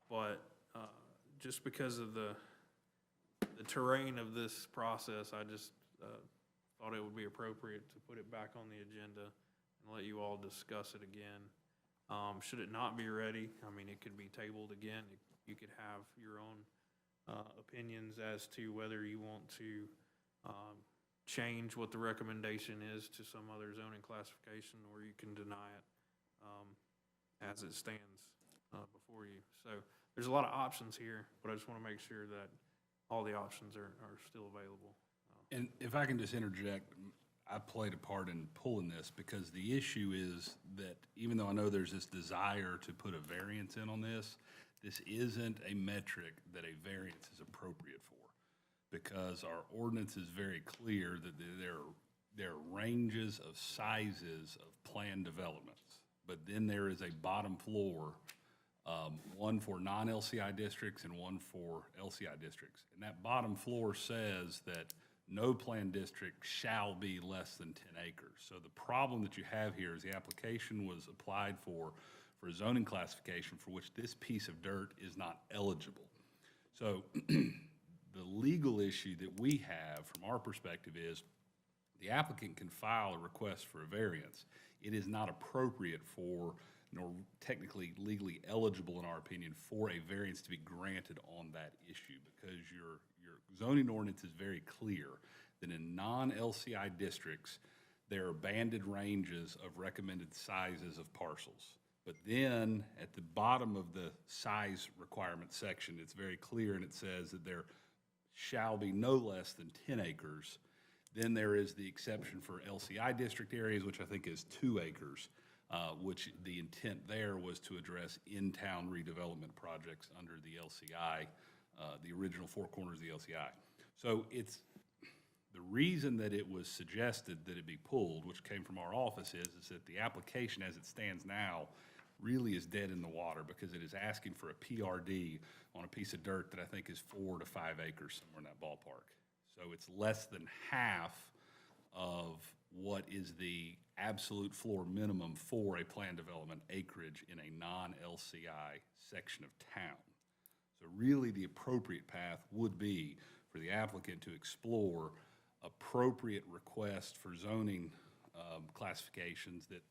But just because of the terrain of this process, I just thought it would be appropriate to put it back on the agenda and let you all discuss it again. Should it not be ready, I mean, it could be tabled again. You could have your own opinions as to whether you want to change what the recommendation is to some other zoning classification, or you can deny it as it stands before you. So there's a lot of options here, but I just want to make sure that all the options are still available. And if I can just interject, I played a part in pulling this because the issue is that even though I know there's this desire to put a variance in on this, this isn't a metric that a variance is appropriate for, because our ordinance is very clear that there are ranges of sizes of planned developments, but then there is a bottom floor, one for non-LCI districts and one for LCI districts. And that bottom floor says that no planned district shall be less than 10 acres. So the problem that you have here is the application was applied for a zoning classification for which this piece of dirt is not eligible. So the legal issue that we have from our perspective is the applicant can file a request for a variance. It is not appropriate for, nor technically legally eligible in our opinion, for a variance to be granted on that issue, because your zoning ordinance is very clear that in non-LCI districts, there are banded ranges of recommended sizes of parcels. But then at the bottom of the size requirement section, it's very clear, and it says that there shall be no less than 10 acres. Then there is the exception for LCI district areas, which I think is 2 acres, which the intent there was to address in-town redevelopment projects under the LCI, the original 4 corners of the LCI. So it's, the reason that it was suggested that it be pulled, which came from our office, is that the application as it stands now really is dead in the water, because it is asking for a PRD on a piece of dirt that I think is 4 to 5 acres, somewhere in that ballpark. So it's less than half of what is the absolute floor minimum for a planned development acreage in a non-LCI section of town. So really the appropriate path would be for the applicant to explore appropriate requests for zoning classifications that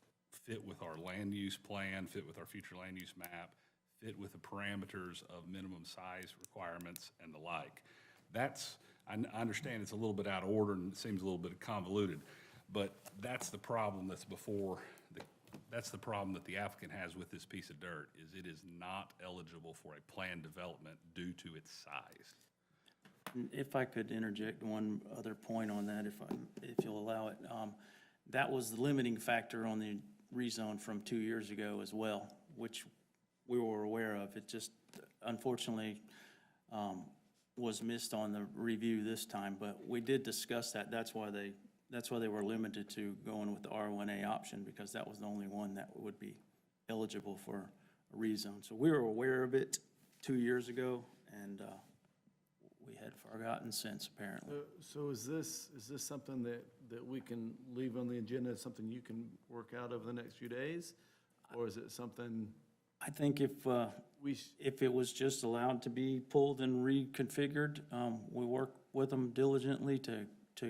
fit with our land use plan, fit with our future land use map, fit with the parameters of minimum size requirements and the like. That's, I understand it's a little bit out of order and it seems a little bit convoluted, but that's the problem that's before, that's the problem that the applicant has with this piece of dirt, is it is not eligible for a planned development due to its size. If I could interject one other point on that, if you'll allow it. That was the limiting factor on the rezone from 2 years ago as well, which we were aware of. It just unfortunately was missed on the review this time, but we did discuss that. That's why they were limited to going with the R1A option, because that was the only one that would be eligible for a rezone. So we were aware of it 2 years ago, and we had forgotten since, apparently. So is this something that we can leave on the agenda, something you can work out over the next few days? Or is it something I think if it was just allowed to be pulled and reconfigured, we work with them diligently to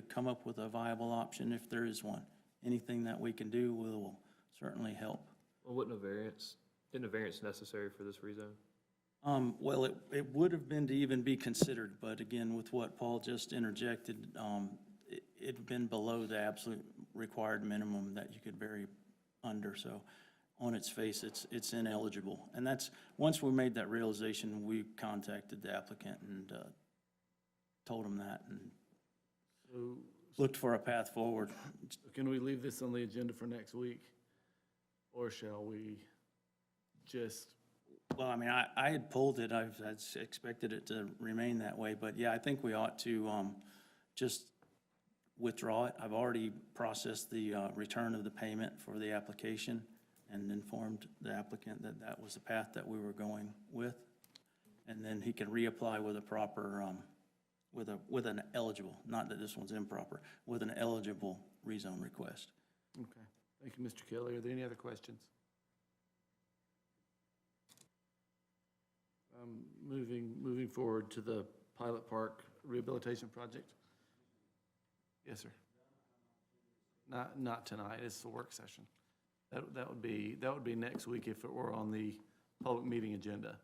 come up with a viable option if there is one. Anything that we can do will certainly help. Well, isn't a variance necessary for this rezone? Well, it would have been to even be considered, but again, with what Paul just interjected, it'd been below the absolute required minimum that you could vary under, so on its face, it's ineligible. And that's, once we made that realization, we contacted the applicant and told him that and So looked for a path forward. can we leave this on the agenda for next week? Or shall we just, Well, I mean, I had pulled it, I expected it to remain that way, but yeah, I think we ought to just withdraw it. I've already processed the return of the payment for the application and informed the applicant that that was the path that we were going with. And then he can reapply with a proper, with an eligible, not that this one's improper, with an eligible rezone request. okay. Thank you, Mr. Kelly. Are there any other questions? Moving forward to the Pilot Park Rehabilitation Project. Yes, sir. Not tonight, it's the work session. That would be next week if it were on the public meeting agenda.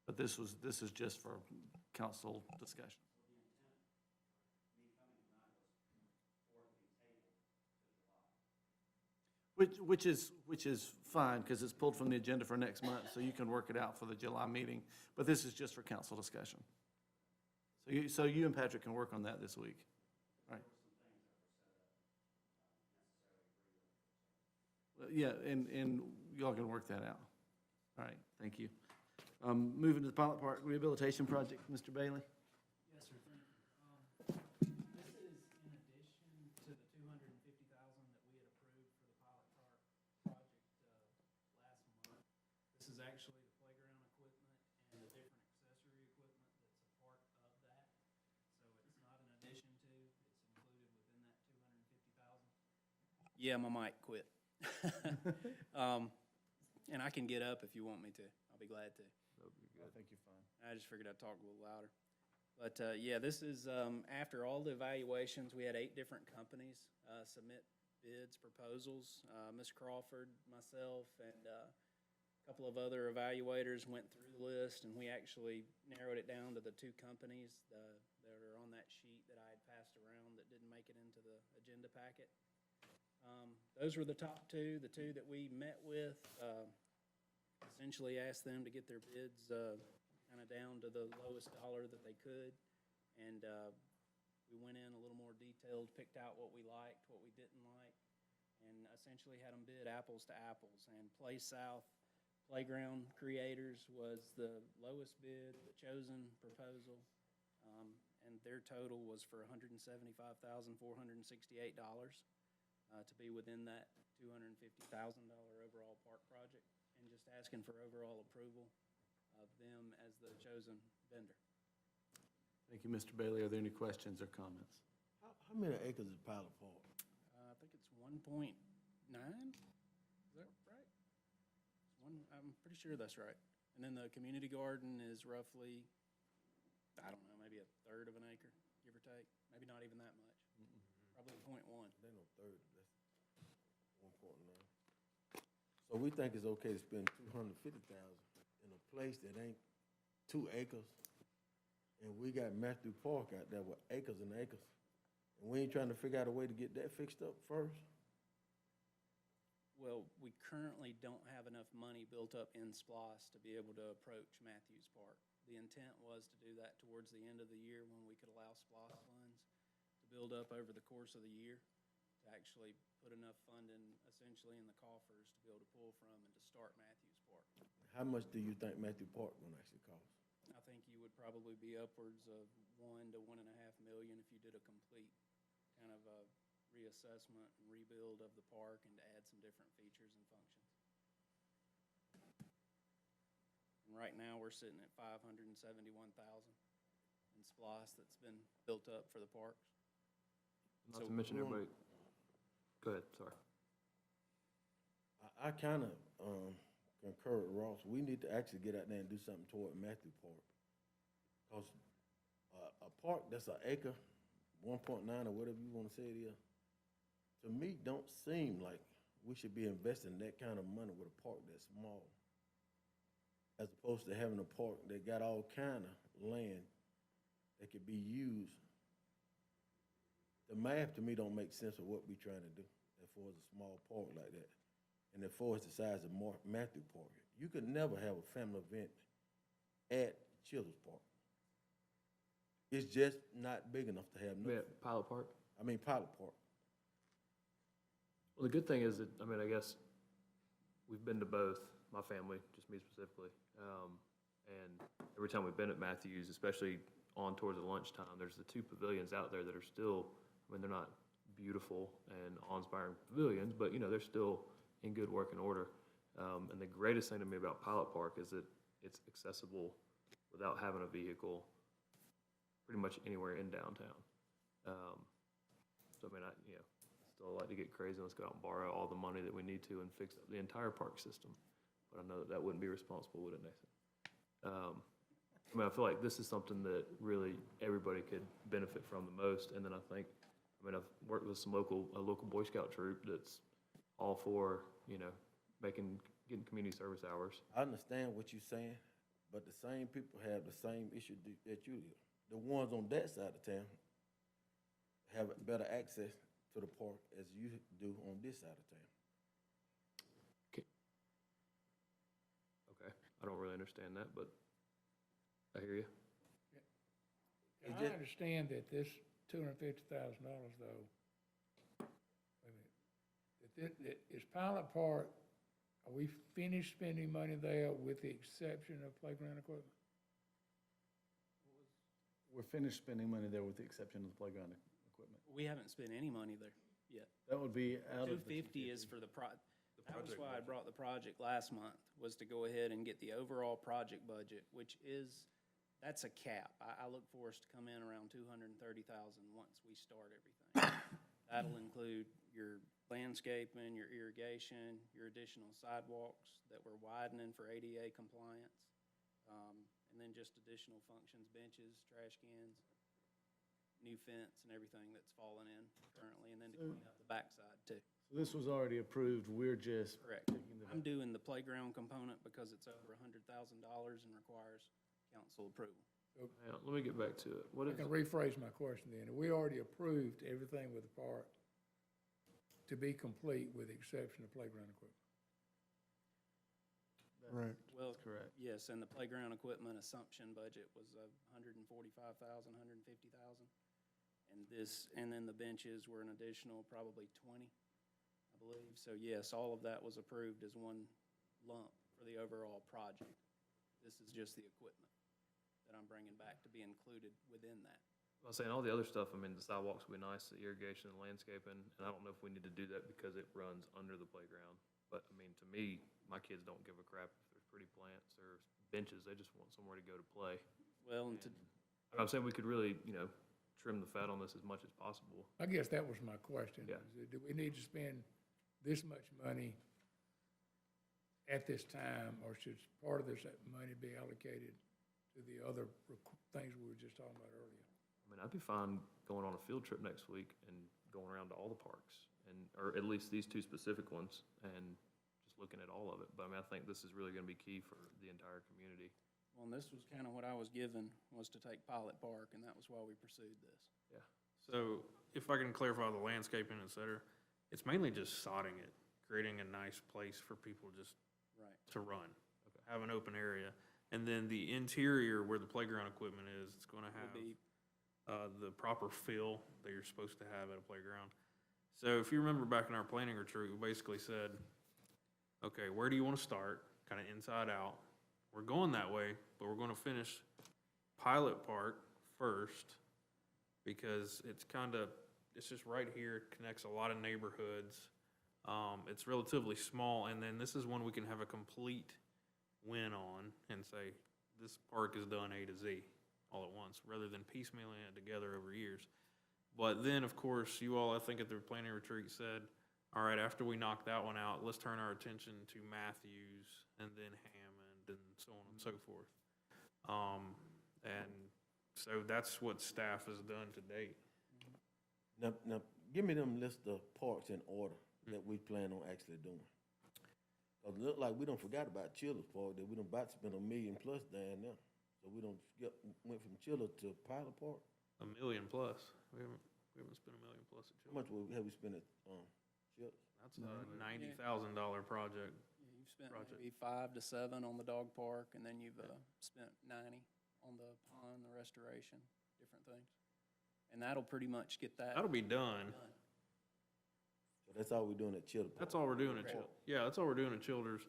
But this is just for council discussion. Which is fine, because it's pulled from the agenda for next month, so you can work it out for the July meeting. But this is just for council discussion. So you and Patrick can work on that this week, right? Yeah, and y'all can work that out. All right, thank you. Moving to the Pilot Park Rehabilitation Project, Mr. Bailey? Yes, sir, thank you. This is in addition to the $250,000 that we had approved for the Pilot Park project last month. This is actually the playground equipment and the different accessory equipment that's a part of that. So it's not an addition to, it's included within that $250,000. Yeah, my mic quit. And I can get up if you want me to. I'll be glad to. I think you're fine. I just figured I'd talk a little louder. But, yeah, this is, after all the evaluations, we had 8 different companies submit bids, proposals. Ms. Crawford, myself, and a couple of other evaluators went through the list, and we actually narrowed it down to the 2 companies that are on that sheet that I had passed around that didn't make it into the agenda packet. Those were the top 2, the 2 that we met with. Essentially asked them to get their bids kind of down to the lowest dollar that they could. And we went in a little more detailed, picked out what we liked, what we didn't like, and essentially had them bid apples to apples. And Play South Playground Creators was the lowest bid, the chosen proposal, and their total was for $175,468 to be within that $250,000 overall park project, and just asking for overall approval of them as the chosen vendor. Thank you, Mr. Bailey. Are there any questions or comments? How many acres is Pilot Park? I think it's 1.9, is that right? I'm pretty sure that's right. And then the community garden is roughly, I don't know, maybe a third of an acre, give or take. Maybe not even that much. Probably 0.1. They no third, that's 1.9. So we think it's okay to spend $250,000 in a place that ain't 2 acres, and we got Matthew Park out there with acres and acres, and we ain't trying to figure out a way to get that fixed up first? Well, we currently don't have enough money built up in SPLOST to be able to approach Matthews Park. The intent was to do that towards the end of the year when we could allow SPLOST funds to build up over the course of the year, to actually put enough funding essentially in the coffers to be able to pull from and to start Matthews Park. How much do you think Matthew Park gonna actually cost? I think you would probably be upwards of $1 to $1.5 million if you did a complete kind of a reassessment and rebuild of the park and to add some different features and functions. And right now, we're sitting at 571,000 in SPOS that's been built up for the parks. Not So to mention we're on- everybody, go ahead, sorry. I kind of concur with Ross. We need to actually get out there and do something toward Matthew Park. Because a park that's an acre, 1.9 or whatever you want to say it is, to me, don't seem like we should be investing that kind of money with a park that's small. As opposed to having a park that got all kind of land that could be used. The math to me don't make sense of what we trying to do as far as a small park like that. And as far as the size of Matthew Park, you could never have a family event at Children's Park. It's just not big enough to have no, Yeah, Pilot Park? Pilot Park. Well, the good thing is that, I mean, I guess we've been to both, my family, just me specifically. And every time we've been at Matthews, especially on towards the lunchtime, there's the two pavilions out there that are still, I mean, they're not beautiful and awe-inspiring pavilions, but, you know, they're still in good working order. And the greatest thing to me about Pilot Park is that it's accessible without having a vehicle pretty much anywhere in downtown. So, I mean, still like to get crazy. Let's go out and borrow all the money that we need to and fix up the entire park system. But I know that wouldn't be responsible, would it, Nathan? I mean, I feel like this is something that really everybody could benefit from the most. And then I think, I mean, I've worked with a local Boy Scout troop that's all for, you know, getting community service hours. I understand what you're saying, but the same people have the same issue that you do. The ones on that side of town have better access to the park as you do on this side of town. Okay, I don't really understand that, but I hear you. And I understand that this $250,000 though, wait a minute, that is Pilot Park, are we finished spending money there with the exception of playground equipment? We're finished spending money there with the exception of the playground equipment. We haven't spent any money there yet. That would be out of the 250 is for the that was why I brought the project last month, was to go ahead and get the overall project budget, which is, that's a cap. I look for us to come in around 230,000 once we start everything. That'll include your landscaping, your irrigation, your additional sidewalks that we're widening for ADA compliance, and then just additional functions, benches, trash cans, new fence and everything that's fallen in currently, and then to clean up the backside too. So this was already approved, we're just Correct. taking the. I'm doing the playground component because it's over $100,000 and requires council approval. Yeah, let me get back to it. What I is, can rephrase my question then. We already approved everything with the park to be complete with the exception of playground equipment. Right. Well, Correct. yes, and the playground equipment assumption budget was $145,000, $150,000. And then the benches were an additional probably 20, I believe. So yes, all of that was approved as one lump for the overall project. This is just the equipment that I'm bringing back to be included within that. I was saying, all the other stuff, I mean, the sidewalks would be nice, the irrigation and landscaping, and I don't know if we need to do that because it runs under the playground. But, I mean, to me, my kids don't give a crap if there's pretty plants or benches, they just want somewhere to go to play. Well, and to, I'm saying we could really, you know, trim the fat on this as much as possible. I guess that was my question. Yeah. Is that do we need to spend this much money at this time, or should part of this money be allocated to the other things we were just talking about earlier? I mean, I'd be fine going on a field trip next week and going around to all the parks, or at least these two specific ones, and just looking at all of it. But I mean, I think this is really gonna be key for the entire community. well, and this was kind of what I was given, was to take Pilot Park, and that was why we pursued this. Yeah. So if I can clarify the landscaping, et cetera, it's mainly just sodding it, creating a nice place for people just Right. to run. Have an open area. And then the interior where the playground equipment is, it's gonna have Will be the proper feel that you're supposed to have at a playground. So if you remember back in our planning retreat, we basically said, okay, where do you want to start? Kind of inside out. We're going that way, but we're going to finish Pilot Park first because it's just right here. It connects a lot of neighborhoods. It's relatively small, and then this is when we can have a complete win on and say, this park is done A to Z all at once, rather than piecemealing it together over years. But then, of course, you all, I think at the planning retreat said, all right, after we knock that one out, let's turn our attention to Matthews and then Hammond and so on and so forth. And so that's what staff has done to date. Now, give me them list of parks in order that we plan on actually doing. 'Cause it look like we don't forgot about Childers Park, that we done about to spend $1 million plus down there. So we don't went from Chiller to Pilot Park. $1 million plus. We haven't spent $1 million plus at How much have we spent at, Chiller? That's a $90,000 project. You've spent Project. maybe 5 to 7 on the dog park, and then you've spent 90 on the pond, the restoration, different things. And that'll pretty much get that. That'll be done. So that's all we're doing at Chiller Park. That's all we're doing at Childers. Yeah, that's all we're doing at Childers.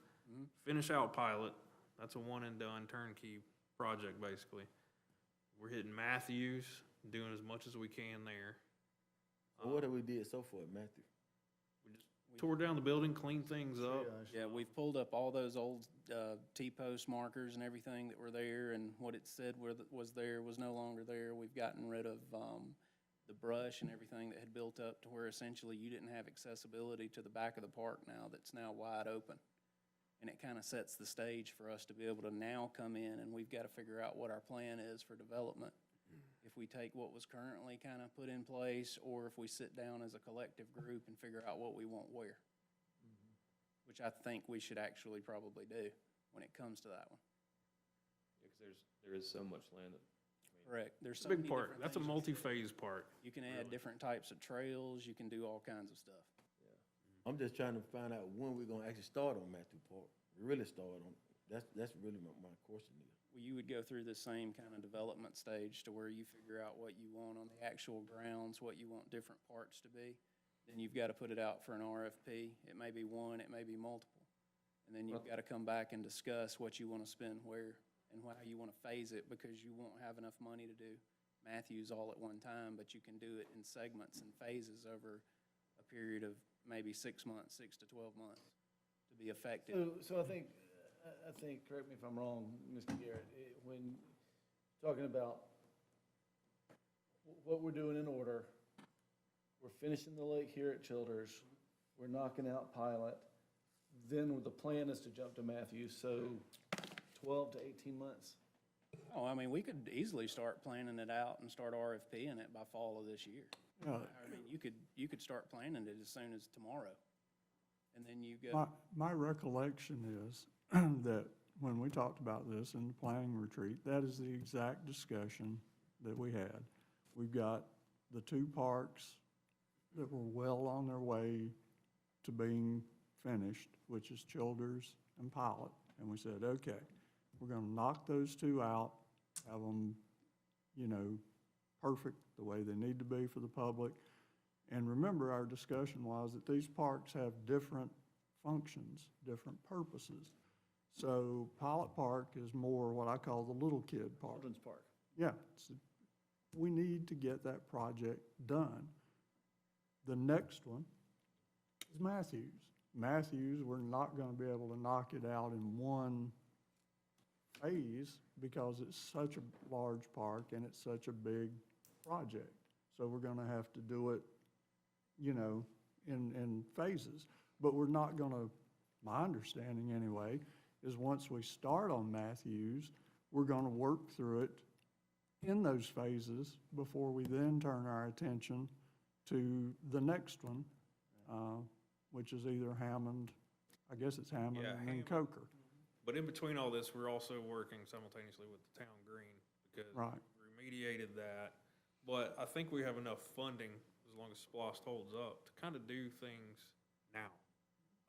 Finish out Pilot. That's a one and done turnkey project, basically. We're hitting Matthews, doing as much as we can there. So what have we did so far at Matthew? Tore down the building, cleaned things up. Yeah, we've pulled up all those old T-post markers and everything that were there, and what it said was there was no longer there. We've gotten rid of the brush and everything that had built up to where essentially you didn't have accessibility to the back of the park now that's now wide open. And it kind of sets the stage for us to be able to now come in, and we've got to figure out what our plan is for development. If we take what was currently kind of put in place, or if we sit down as a collective group and figure out what we want where. Which I think we should actually probably do when it comes to that one. Because there is so much land that. Correct. There's It's a so big many park. different That's a things. multi-phase park. You can add different types of trails, you can do all kinds of stuff. I'm just trying to find out when we're gonna actually start on Matthew Park. Really start on, that's really my question is. Well, you would go through the same kind of development stage to where you figure out what you want on the actual grounds, what you want different parts to be. Then you've got to put it out for an RFP. It may be one, it may be multiple. And then you've got to come back and discuss what you want to spend where and how you want to phase it, because you won't have enough money to do Matthews all at one time, but you can do it in segments and phases over a period of maybe 6 months, 6 to 12 months to be effective. So I think, correct me if I'm wrong, Mr. Garrett, when talking about what we're doing in order, we're finishing the lake here at Childers, we're knocking out Pilot, then the plan is to jump to Matthews, so 12 to 18 months. Oh, I mean, we could easily start planning it out and start RFPing it by fall of this year. Yeah. I mean, you could start planning it as soon as tomorrow. And then you go, My recollection is that when we talked about this in the planning retreat, that is the exact discussion that we had. We've got the 2 parks that were well on their way to being finished, which is Childers and Pilot. And we said, okay, we're gonna knock those 2 out, have them, perfect the way they need to be for the public. And remember, our discussion was that these parks have different functions, different purposes. So Pilot Park is more what I call the little kid park. Children's Park. Yeah, we need to get that project done. The next one is Matthews. Matthews, we're not gonna be able to knock it out in one phase because it's such a large park and it's such a big project. So we're gonna have to do it, in phases. But we're not gonna, my understanding anyway, is once we start on Matthews, we're gonna work through it in those phases before we then turn our attention to the next one, which is either Hammond, I guess it's Hammond Yeah, and then Hammond. Coker. But in between all this, we're also working simultaneously with the town green, because Right. we remediated that. But I think we have enough funding, as long as SPOSS holds up, to kind of do things now.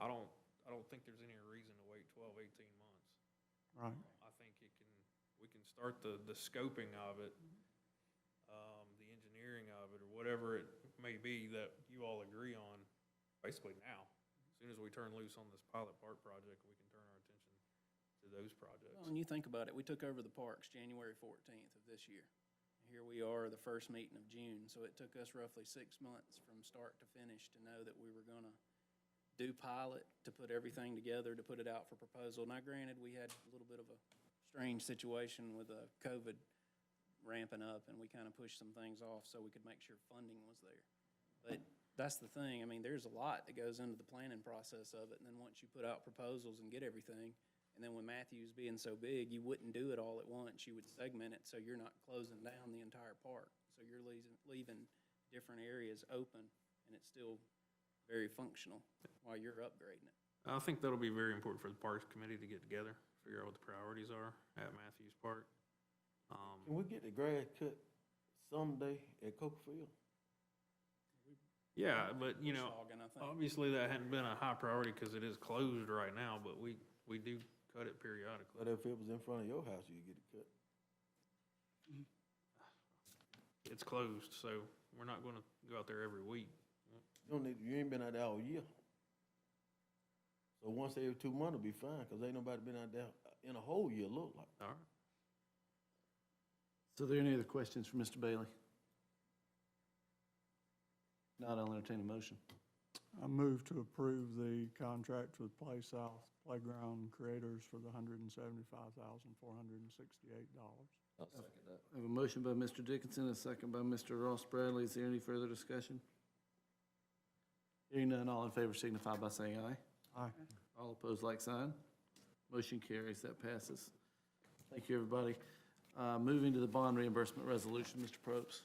I don't think there's any reason to wait 12, 18 months. Right. I think we can start the scoping of it, the engineering of it, or whatever it may be that you all agree on, basically now. As soon as we turn loose on this Pilot Park project, we can turn our attention to those projects. well, when you think about it, we took over the parks January 14th of this year. Here we are, the first meeting of June, so it took us roughly 6 months from start to finish to know that we were gonna do pilot, to put everything together, to put it out for proposal. Now granted, we had a little bit of a strange situation with COVID ramping up, and we kind of pushed some things off so we could make sure funding was there. But that's the thing, I mean, there's a lot that goes into the planning process of it, and then once you put out proposals and get everything, and then with Matthews being so big, you wouldn't do it all at once, you would segment it, so you're not closing down the entire park. So you're leaving different areas open, and it's still very functional while you're upgrading it. I think that'll be very important for the Parks Committee to get together, figure out what the priorities are at Matthews Park. Can we get the grass cut someday at Coker Field? Yeah, but, you know, Hogging, I think. obviously that hadn't been a high priority because it is closed right now, but we do cut it periodically. But if it was in front of your house, you'd get it cut. It's closed, so we're not gonna go out there every week. You ain't been out there all year. So once every 2 months will be fine, cause ain't nobody been out there in a whole year, look like. All right. So are there any other questions for Mr. Bailey? Not, I'll entertain a motion. I move to approve the contract with Play South Playground Creators for the $175,468. I'll second that. I have a motion by Mr. Dickinson, a second by Mr. Ross Bradley. Is there any further discussion? Hearing none, all in favor signify by saying aye. Aye. All opposed, like sign. Motion carries, that passes. Thank you, everybody. Moving to the bond reimbursement resolution, Mr. Probst.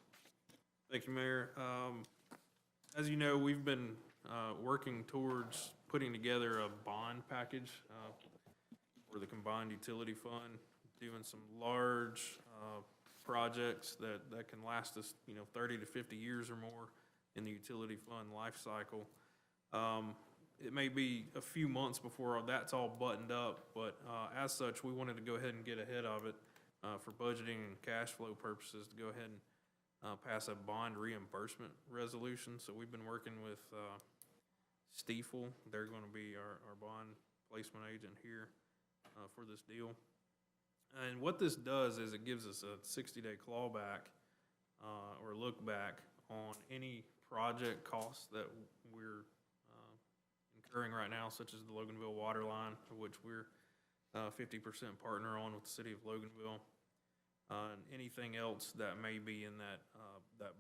Thank you, Mayor. As you know, we've been working towards putting together a bond package for the combined utility fund, doing some large projects that can last us, 30 to 50 years or more in the utility fund life cycle. It may be a few months before that's all buttoned up, but as such, we wanted to go ahead and get ahead of it for budgeting and cash flow purposes, to go ahead and pass a bond reimbursement resolution. So we've been working with Stiefel. They're going to be our bond placement agent here for this deal. And what this does is it gives us a 60-day clawback or look back on any project costs that we're incurring right now, such as the Loganville water line, of which we're 50% partner on with the city of Loganville. And anything else that may be in that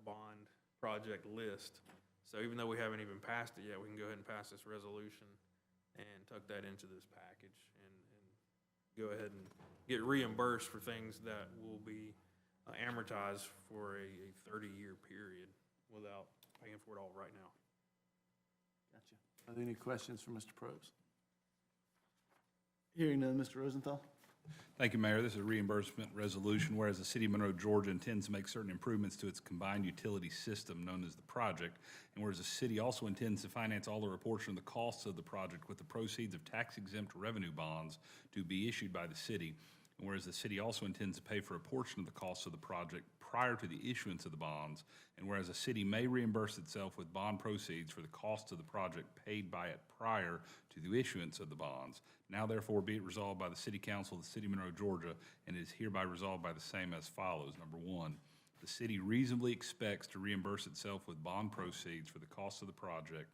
bond project list. So even though we haven't even passed it yet, we can go ahead and pass this resolution and tuck that into this package and go ahead and get reimbursed for things that will be amortized for a 30-year period without paying for it all right now. Gotcha. Are there any questions for Mr. Probst? Hearing none, Mr. Rosenthal? Thank you, Mayor. This is a reimbursement resolution, whereas the city of Monroe, Georgia intends to make certain improvements to its combined utility system known as the project, and whereas the city also intends to finance all or a portion of the costs of the project with the proceeds of tax-exempt revenue bonds to be issued by the city, and whereas the city also intends to pay for a portion of the costs of the project prior to the issuance of the bonds, and whereas the city may reimburse itself with bond proceeds for the costs of the project paid by it prior to the issuance of the bonds. Now therefore be it resolved by the City Council of the City of Monroe, Georgia, and it is hereby resolved by the same as follows. Number one, the city reasonably expects to reimburse itself with bond proceeds for the costs of the project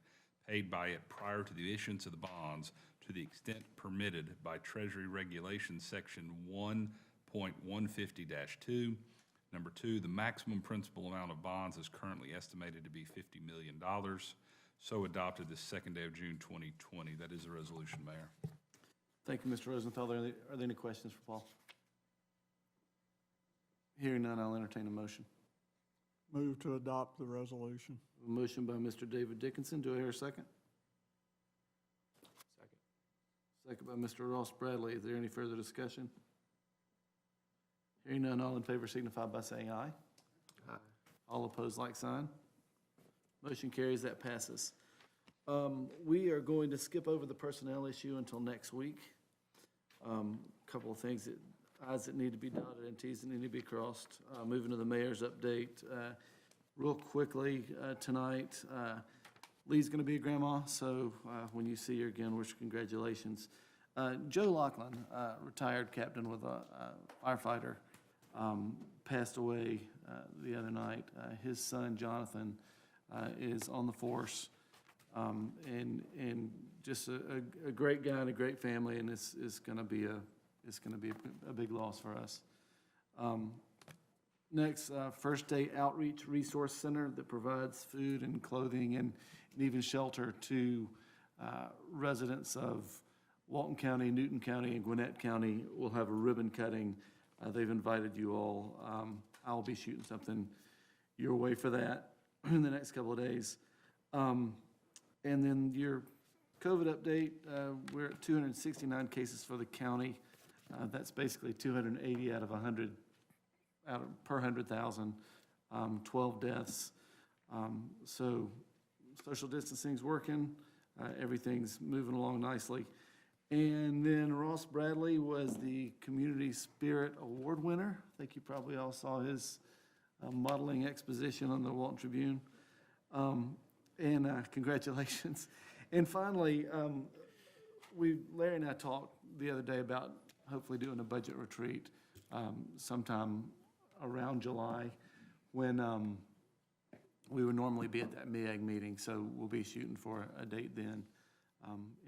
paid by it prior to the issuance of the bonds to the extent permitted by Treasury Regulations Section 1.150-2. Number two, the maximum principal amount of bonds is currently estimated to be $50 million. So adopted this second day of June 2020. That is the resolution, Mayor. Thank you, Mr. Rosenthal. Are there any questions for Paul? Hearing none, I'll entertain a motion. Move to adopt the resolution. A motion by Mr. David Dickinson. Do I hear a second? Second. Second by Mr. Ross Bradley. Is there any further discussion? Hearing none, all in favor signify by saying aye. Aye. All opposed, like sign. Motion carries, that passes. We are going to skip over the personnel issue until next week. Couple of things, i's that need to be dotted and t's that need to be crossed. Moving to the mayor's update. Real quickly tonight, Lee's going to be a grandma, so when you see her again, wish congratulations. Joe Laughlin, retired captain with a firefighter, passed away the other night. His son, Jonathan, is on the force. And just a great guy and a great family, and it's gonna be a big loss for us. Next, First Day Outreach Resource Center that provides food and clothing and even shelter to residents of Walton County, Newton County, and Gwinnett County. Will have a ribbon cutting. They've invited you all. I'll be shooting something your way for that in the next couple of days. And then your COVID update, we're at 269 cases for the county. That's basically 280 out of 100, per 100,000, 12 deaths. So social distancing's working, everything's moving along nicely. And then Ross Bradley was the Community Spirit Award winner. I think you probably all saw his modeling exposition on the Walton Tribune. And congratulations. And finally, Larry and I talked the other day about hopefully doing a budget retreat sometime around July, when we would normally be at that MEAG meeting. So we'll be shooting for a date then,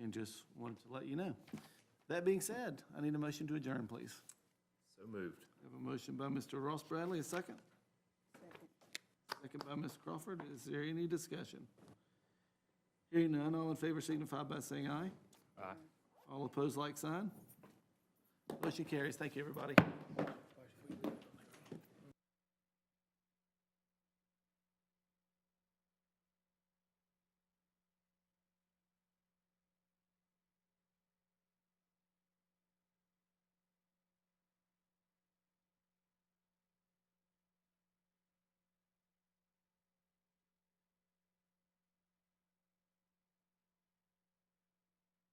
and just wanted to let you know. That being said, I need a motion to adjourn, please. So moved. We have a motion by Mr. Ross Bradley, a second? Second by Ms. Crawford. Is there any discussion? Hearing none, all in favor signify by saying aye. Aye. All opposed, like sign. Motion carries. Thank you, everybody.